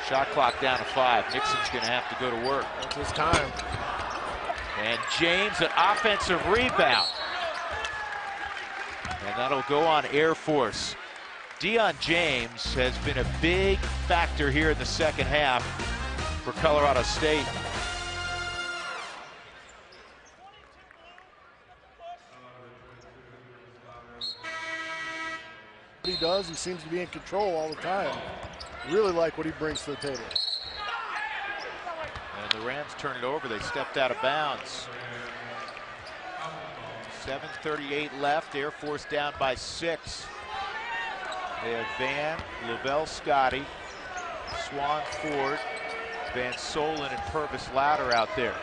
Shot clock down to 5. Nixon's going to have to go to work. That's his time. And James, an offensive rebound. And that'll go on Air Force. Deion James has been a big factor here in the second half for Colorado State. He does. He seems to be in control all the time. Really like what he brings to the table. And the Rams turn it over. They stepped out of bounds. 7:38 left. Air Force down by 6. They have Van, Lavelle Scotty, Swan Ford, Van Solen, and Purvis Louder out there.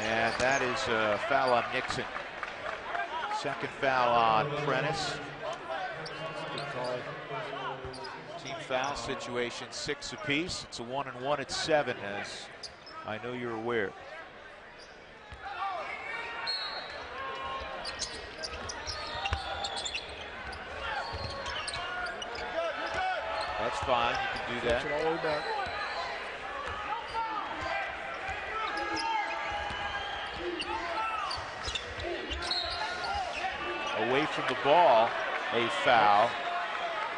And that is a foul on Nixon. Second foul on Prentice. Good call. Team foul situation, 6 apiece. It's a 1-and-1 at 7, as I know you're aware. That's fine, you can do that. All the way back. Away from the ball, a foul.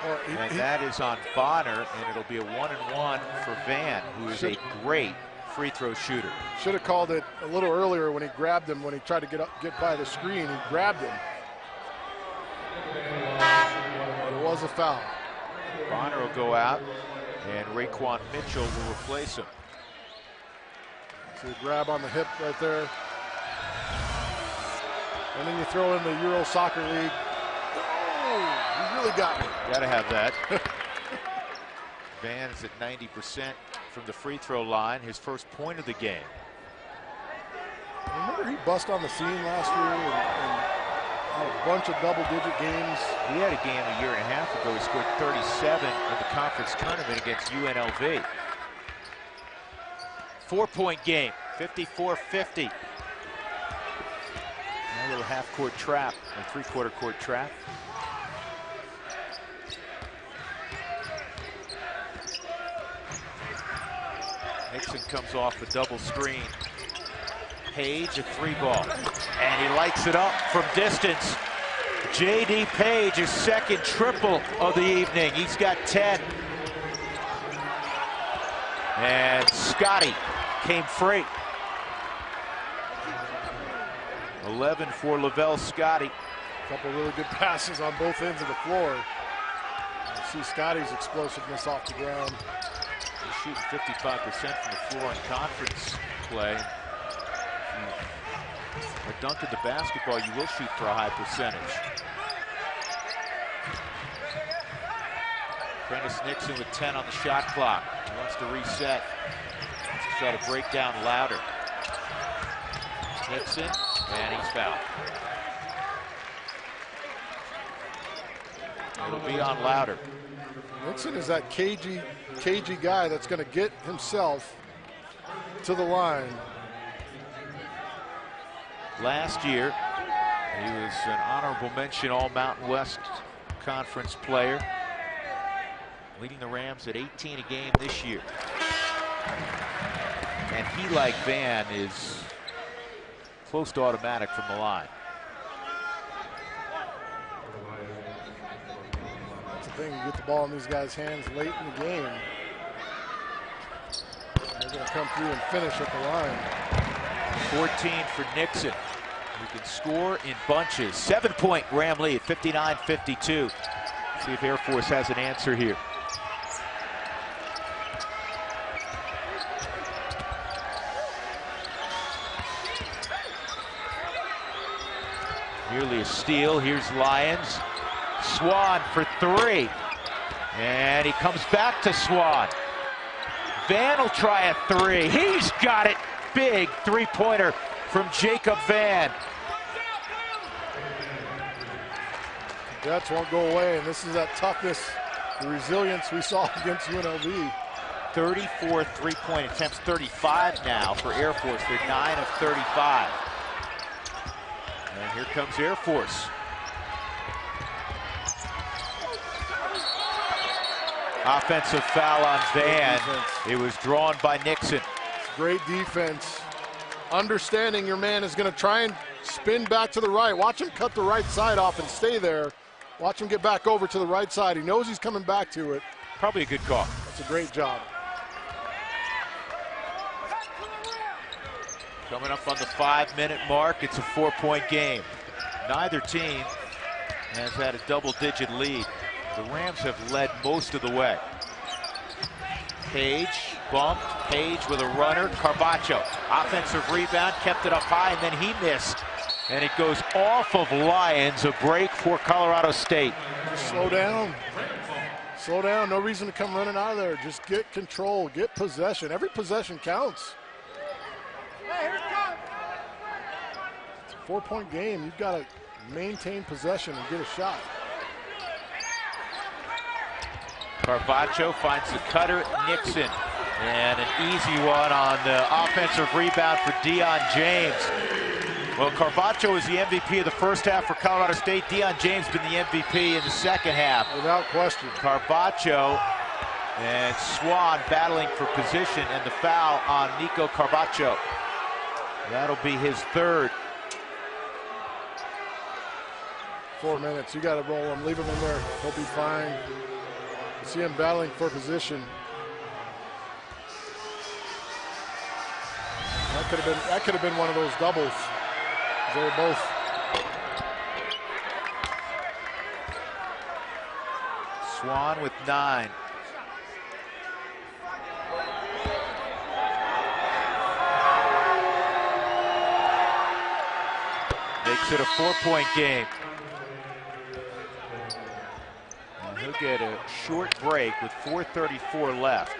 Well, And that is on Bonner, and it'll be a 1-and-1 for Van, who is a great free throw shooter. Should have called it a little earlier when he grabbed him, when he tried to get by the screen. He grabbed him. But it was a foul. Bonner will go out, and Raekwon Mitchell will replace him. So you grab on the hip right there. And then you throw in the Euro Soccer League. Oh, you really got me. Gotta have that. Van is at 90% from the free throw line, his first point of the game. Remember he bust on the scene last year and had a bunch of double-digit games. He had a game a year and a half ago. He scored 37 in the conference tournament against UNLV. 4-point game, 54-50. A little half-court trap, a three-quarter court trap. Nixon comes off a double screen. Page, a 3-ball. And he lights it up from distance. J.D. Page, his second triple of the evening. He's got 10. And Scotty came free. 11 for Lavelle Scotty. A couple really good passes on both ends of the floor. You see Scotty's explosiveness off the ground. He's shooting 55% from the floor in conference play. But dunk in the basketball, you will shoot for a high percentage. Prentice Nixon with 10 on the shot clock. He wants to reset. Wants to try to break down Louder. Nixon, and he's fouled. It'll be on Louder. Nixon is that cagey guy that's going to get himself to the line. Last year, he was an honorable mention All-Mountain West Conference player, leading the Rams at 18 a game this year. And he, like Van, is close to automatic from the line. That's the thing, you get the ball in these guys' hands late in the game, they're going to come through and finish at the line. 14 for Nixon, who can score in bunches. 7-point Ram lead, 59-52. See if Air Force has an answer here. Nearly a steal. Here's Lyons. Swan for 3. And he comes back to Swan. Van will try a 3. He's got it. Big three-pointer from Jacob Van. Jets won't go away, and this is that toughness, the resilience we saw against UNLV. 34 three-point attempts, 35 now for Air Force. They're 9 of 35. And here comes Air Force. Offensive foul on Van. It was drawn by Nixon. Great defense. Understanding your man is going to try and spin back to the right. Watch him cut the right side off and stay there. Watch him get back over to the right side. He knows he's coming back to it. Probably a good call. That's a great job. Coming up on the 5-minute mark, it's a 4-point game. Neither team has had a double-digit lead. The Rams have led most of the way. Page bumped. Page with a runner. Carvacho, offensive rebound, kept it up high, and then he missed. And it goes off of Lyons, a break for Colorado State. Just slow down. Slow down. No reason to come running out of there. Just get control, get possession. Every possession counts. It's a 4-point game. You've got to maintain possession and get a shot. Carvacho finds the cutter, Nixon. And an easy one on the offensive rebound for Deion James. Well, Carvacho is the MVP of the first half for Colorado State. Deion James been the MVP in the second half. Without question. Carvacho and Swan battling for position, and the foul on Nico Carvacho. That'll be his third. 4 minutes. You got to roll him. Leave him in there. He'll be fine. You see him battling for position. That could have been one of those doubles. They were both. Swan with 9. Makes it a 4-point game. And he'll get a short break with 4:34 left.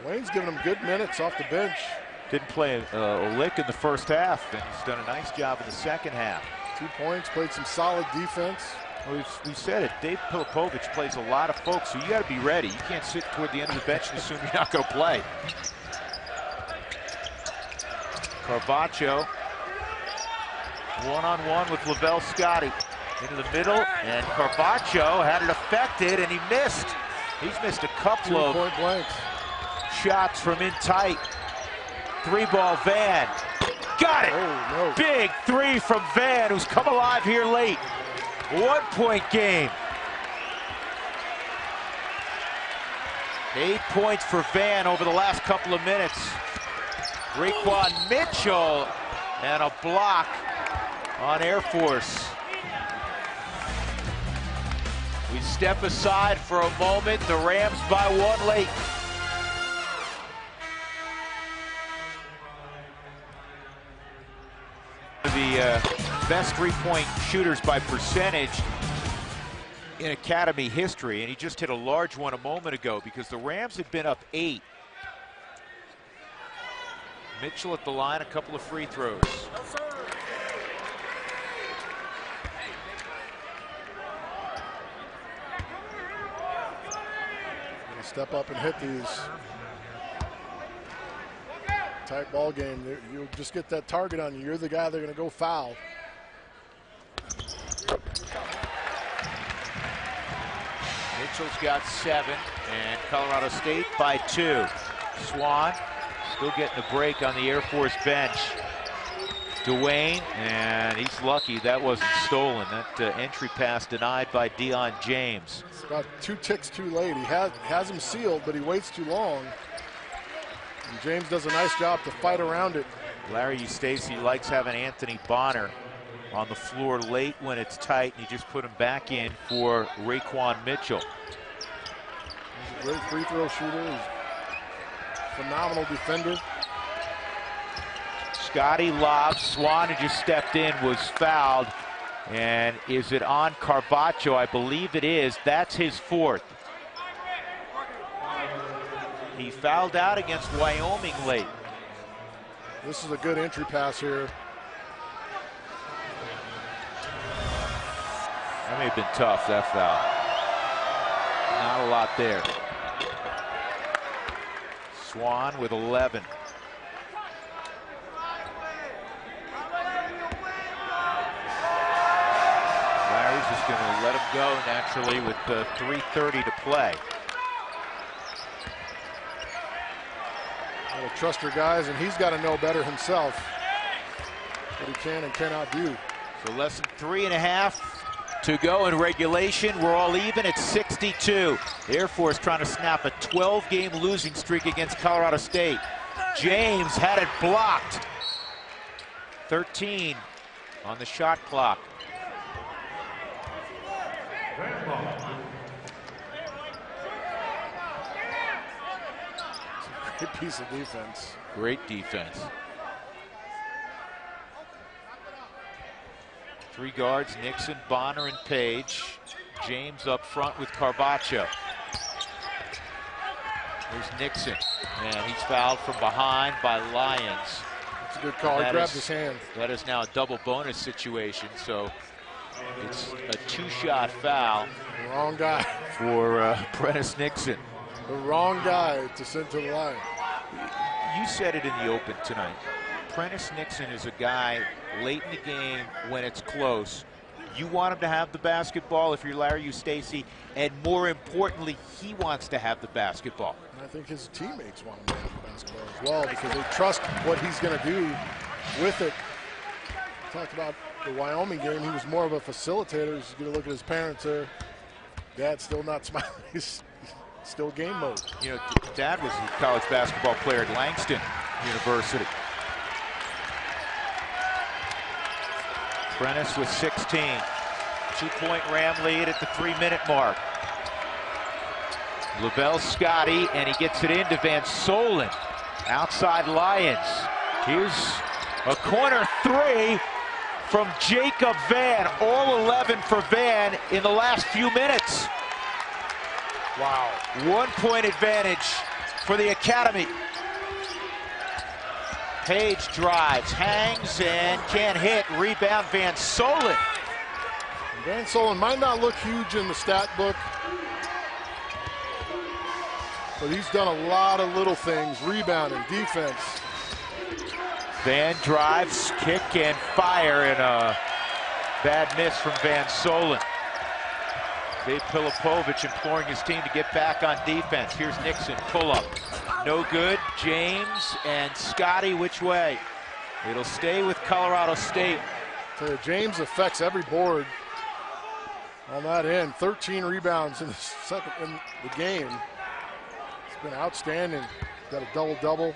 Dwayne's giving him good minutes off the bench. Didn't play a lick in the first half, and he's done a nice job in the second half. 2 points, played some solid defense. Well, we said it, Dave Pilipovich plays a lot of folks, so you got to be ready. You can't sit toward the end of the bench and assume you're not going to play. Carvacho, one-on-one with Lavelle Scotty. Into the middle, and Carvacho had it affected, and he missed. He's missed a couple of point blanks. Shots from in tight. 3-ball Van. Got it! Oh, no. Big 3 from Van, who's come alive here late. 1-point game. 8 points for Van over the last couple of minutes. Raekwon Mitchell, and a block on Air Force. We step aside for a moment. The Rams by 1 late. the best three-point shooters by percentage in Academy history, and he just hit a large one a moment ago because the Rams had been up 8. Mitchell at the line, a couple of free throws. Gonna step up and hit these. Tight ball game. You'll just get that target on you. You're the guy they're going to go foul. Mitchell's got 7, and Colorado State by 2. Swan still getting a break on the Air Force bench. Dwayne, and he's lucky that wasn't stolen. That entry pass denied by Dion James. It's about 2 ticks too late. He has him sealed, but he waits too long. And James does a nice job to fight around it. Larry Eustachy likes having Anthony Bonner on the floor late when it's tight, and he just put him back in for Raquan Mitchell. He's a great free throw shooter. He's a phenomenal defender. Scotty lobs. Swan, who just stepped in, was fouled. And is it on Carbacho? I believe it is. That's his 4th. He fouled out against Wyoming late. This is a good entry pass here. That may have been tough, that foul. Not a lot there. Swan with 11. Larry's just going to let him go naturally with 3:30 to play. Gotta trust your guys, and he's got to know better himself what he can and cannot do. So less than 3.5 to go in regulation. We're all even at 62. Air Force trying to snap a 12-game losing streak against Colorado State. James had it blocked. 13 on the shot clock. Good piece of defense. Great defense. 3 guards, Nixon, Bonner, and Page. James up front with Carbacho. There's Nixon, and he's fouled from behind by Lyons. That's a good call. He grabbed his hand. That is now a double bonus situation, so it's a 2-shot foul. The wrong guy. For Prentice Nixon. The wrong guy to send to the line. You said it in the open tonight. Prentice Nixon is a guy late in the game when it's close. You want him to have the basketball if you're Larry Eustachy, and more importantly, he wants to have the basketball. And I think his teammates want him to have the basketball as well because they trust what he's going to do with it. Talked about the Wyoming game. He was more of a facilitator. He's going to look at his parents there. Dad's still not smiling. He's still game mode. You know, Dad was a college basketball player at Langston University. Prentice with 16. 2-point Ram lead at the 3-minute mark. LaBelle Scotty, and he gets it into Van Solen. Outside Lyons. Here's a corner 3 from Jacob Van. All 11 for Van in the last few minutes. Wow. 1-point advantage for the Academy. Page drives, hangs, and can't hit. Rebound, Van Solen. Van Solen might not look huge in the stat book, but he's done a lot of little things, rebounding, defense. Van drives, kick, and fire, and a bad miss from Van Solen. Dave Pilipovich imploring his team to get back on defense. Here's Nixon, pull up. No good. James and Scotty, which way? It'll stay with Colorado State. So James affects every board on that end. 13 rebounds in the game. It's been outstanding. Got a double-double.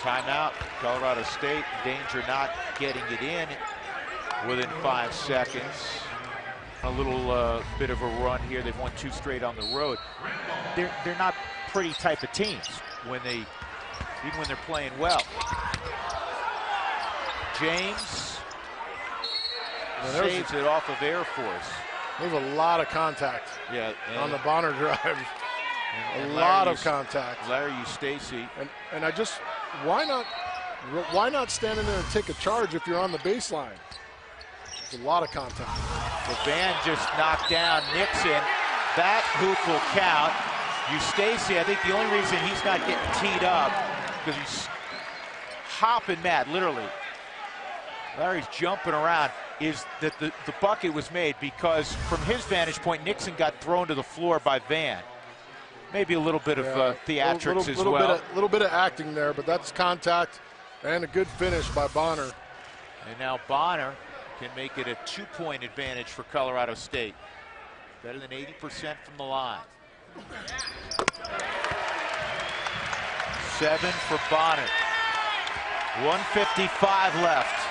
Timeout. Colorado State in danger not getting it in within 5 seconds. A little bit of a run here. They've won 2 straight on the road. They're not pretty type of teams. even when they're playing well. James saves it off of Air Force. There's a lot of contact on the Bonner drive. A lot of contact. Larry Eustachy. And I just, why not stand in there and take a charge if you're on the baseline? There's a lot of contact. The Van just knocked down Nixon. That hoop will count. Eustachy, I think the only reason he's not getting teed up, because he's hopping mad, literally. Larry's jumping around, is that the bucket was made because from his vantage point, Nixon got thrown to the floor by Van. Maybe a little bit of theatrics as well. A little bit of acting there, but that's contact and a good finish by Bonner. And now Bonner can make it a 2-point advantage for Colorado State. Better than 80% from the line. 7 for Bonner. 1:55 left.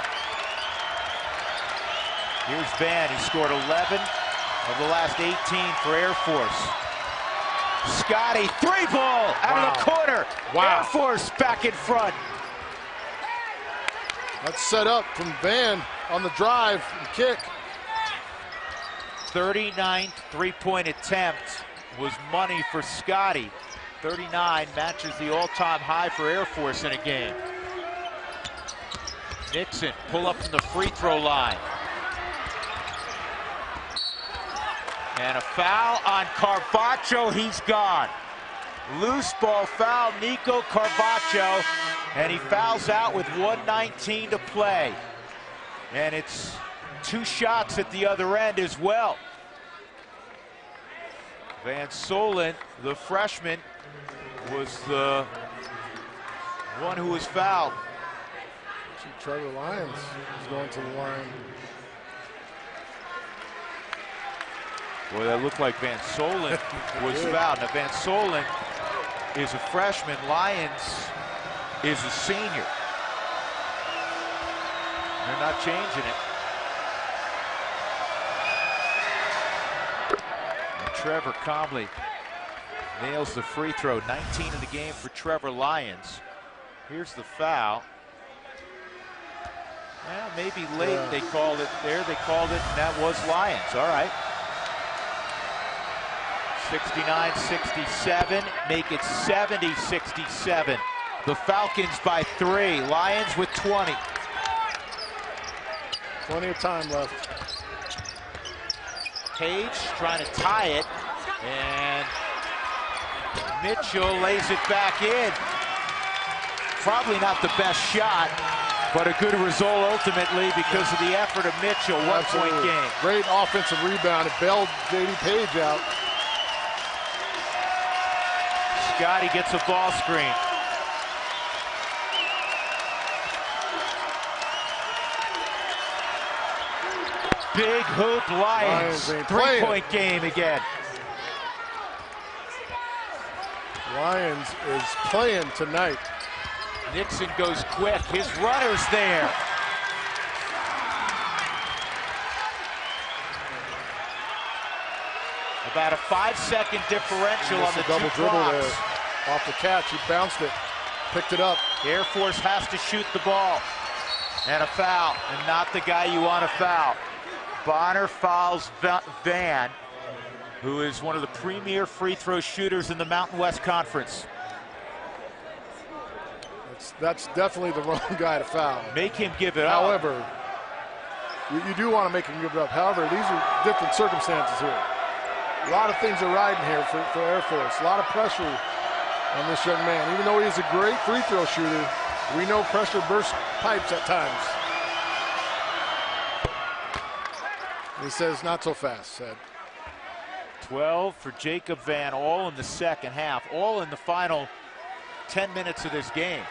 Here's Van. He scored 11 of the last 18 for Air Force. Scotty, 3-ball out of the corner. Air Force back in front. That's set up from Van on the drive and kick. 39th three-point attempt was money for Scotty. 39 matches the all-time high for Air Force in a game. Nixon pull up from the free throw line. And a foul on Carvacho. He's gone. Loose ball foul, Nico Carvacho, and he fouls out with 1:19 to play. And it's 2 shots at the other end as well. Van Solen, the freshman, was the one who was fouled. Trevor Lyons is going to the line. Boy, that looked like Van Solen was fouled. Now, Van Solen is a freshman. Lyons is a senior. They're not changing it. And Trevor Comley nails the free throw. 19 in the game for Trevor Lyons. Here's the foul. Well, maybe late they called it there. They called it, and that was Lyons. All right. 69-67, make it 70-67. The Falcons by 3, Lions with 20. Plenty of time left. Page trying to tie it, and Mitchell lays it back in. Probably not the best shot, but a good result ultimately because of the effort of Mitchell. 1-point game. Great offensive rebound. It bailed J.D. Page out. Scotty gets a ball screen. Big hoop, Lions. 3-point game again. Lions is playing tonight. Nixon goes quick. His runner's there. About a 5-second differential on the double dribble clocks. there. Off the catch, he bounced it, picked it up. Air Force has to shoot the ball. And a foul, and not the guy you want to foul. Bonner fouls Van, who is one of the premier free throw shooters in the Mountain West Conference. That's definitely the wrong guy to foul. Make him give it up. However, you do want to make him give it up. However, these are different circumstances here. A lot of things are riding here for Air Force. A lot of pressure on this young man. Even though he's a great free throw shooter, we know pressure bursts pipes at times. He says, not so fast, said. 12 for Jacob Van, all in the second half, all in the final 10 minutes of this game.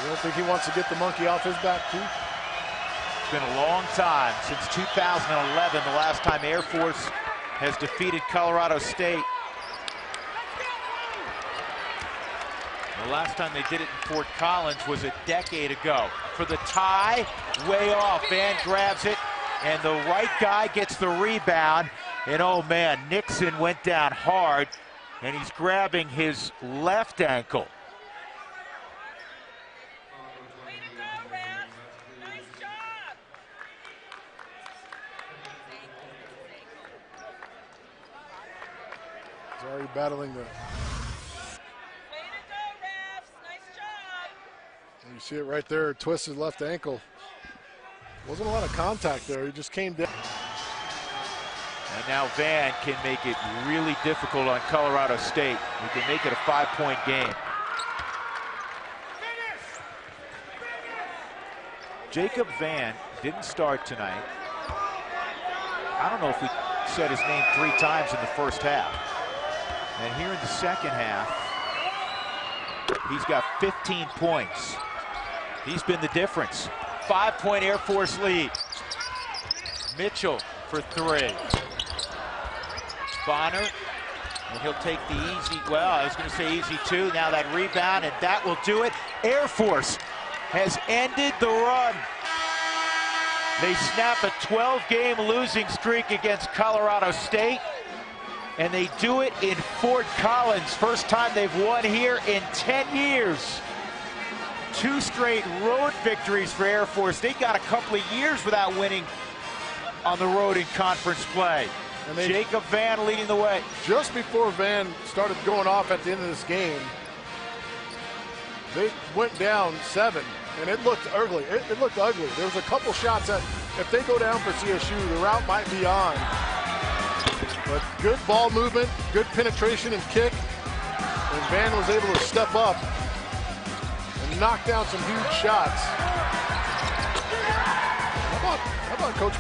You don't think he wants to get the monkey off his back, too? It's been a long time, since 2011, the last time Air Force has defeated Colorado State. The last time they did it in Fort Collins was a decade ago. For the tie, way off. Van grabs it, and the right guy gets the rebound. And oh man, Nixon went down hard, and he's grabbing his left ankle. He's already battling the. You see it right there, twist his left ankle. Wasn't a lot of contact there, he just came down. And now Van can make it really difficult on Colorado State. He can make it a 5-point game. Jacob Van didn't start tonight. I don't know if we said his name 3 times in the first half. And here in the second half, he's got 15 points. He's been the difference. 5-point Air Force lead. Mitchell for 3. Bonner, and he'll take the easy, well, I was going to say easy 2. Now that rebound, and that will do it. Air Force has ended the run. They snap a 12-game losing streak against Colorado State, and they do it in Fort Collins. First time they've won here in 10 years. 2 straight road victories for Air Force. They got a couple of years without winning on the road in conference play. And Jacob Van leading the way. Just before Van started going off at the end of this game, they went down 7, and it looked ugly. It looked ugly. There was a couple shots that, if they go down for CSU, the route might be on. But good ball movement, good penetration and kick, and Van was able to step up and knock down some huge shots. How about Coach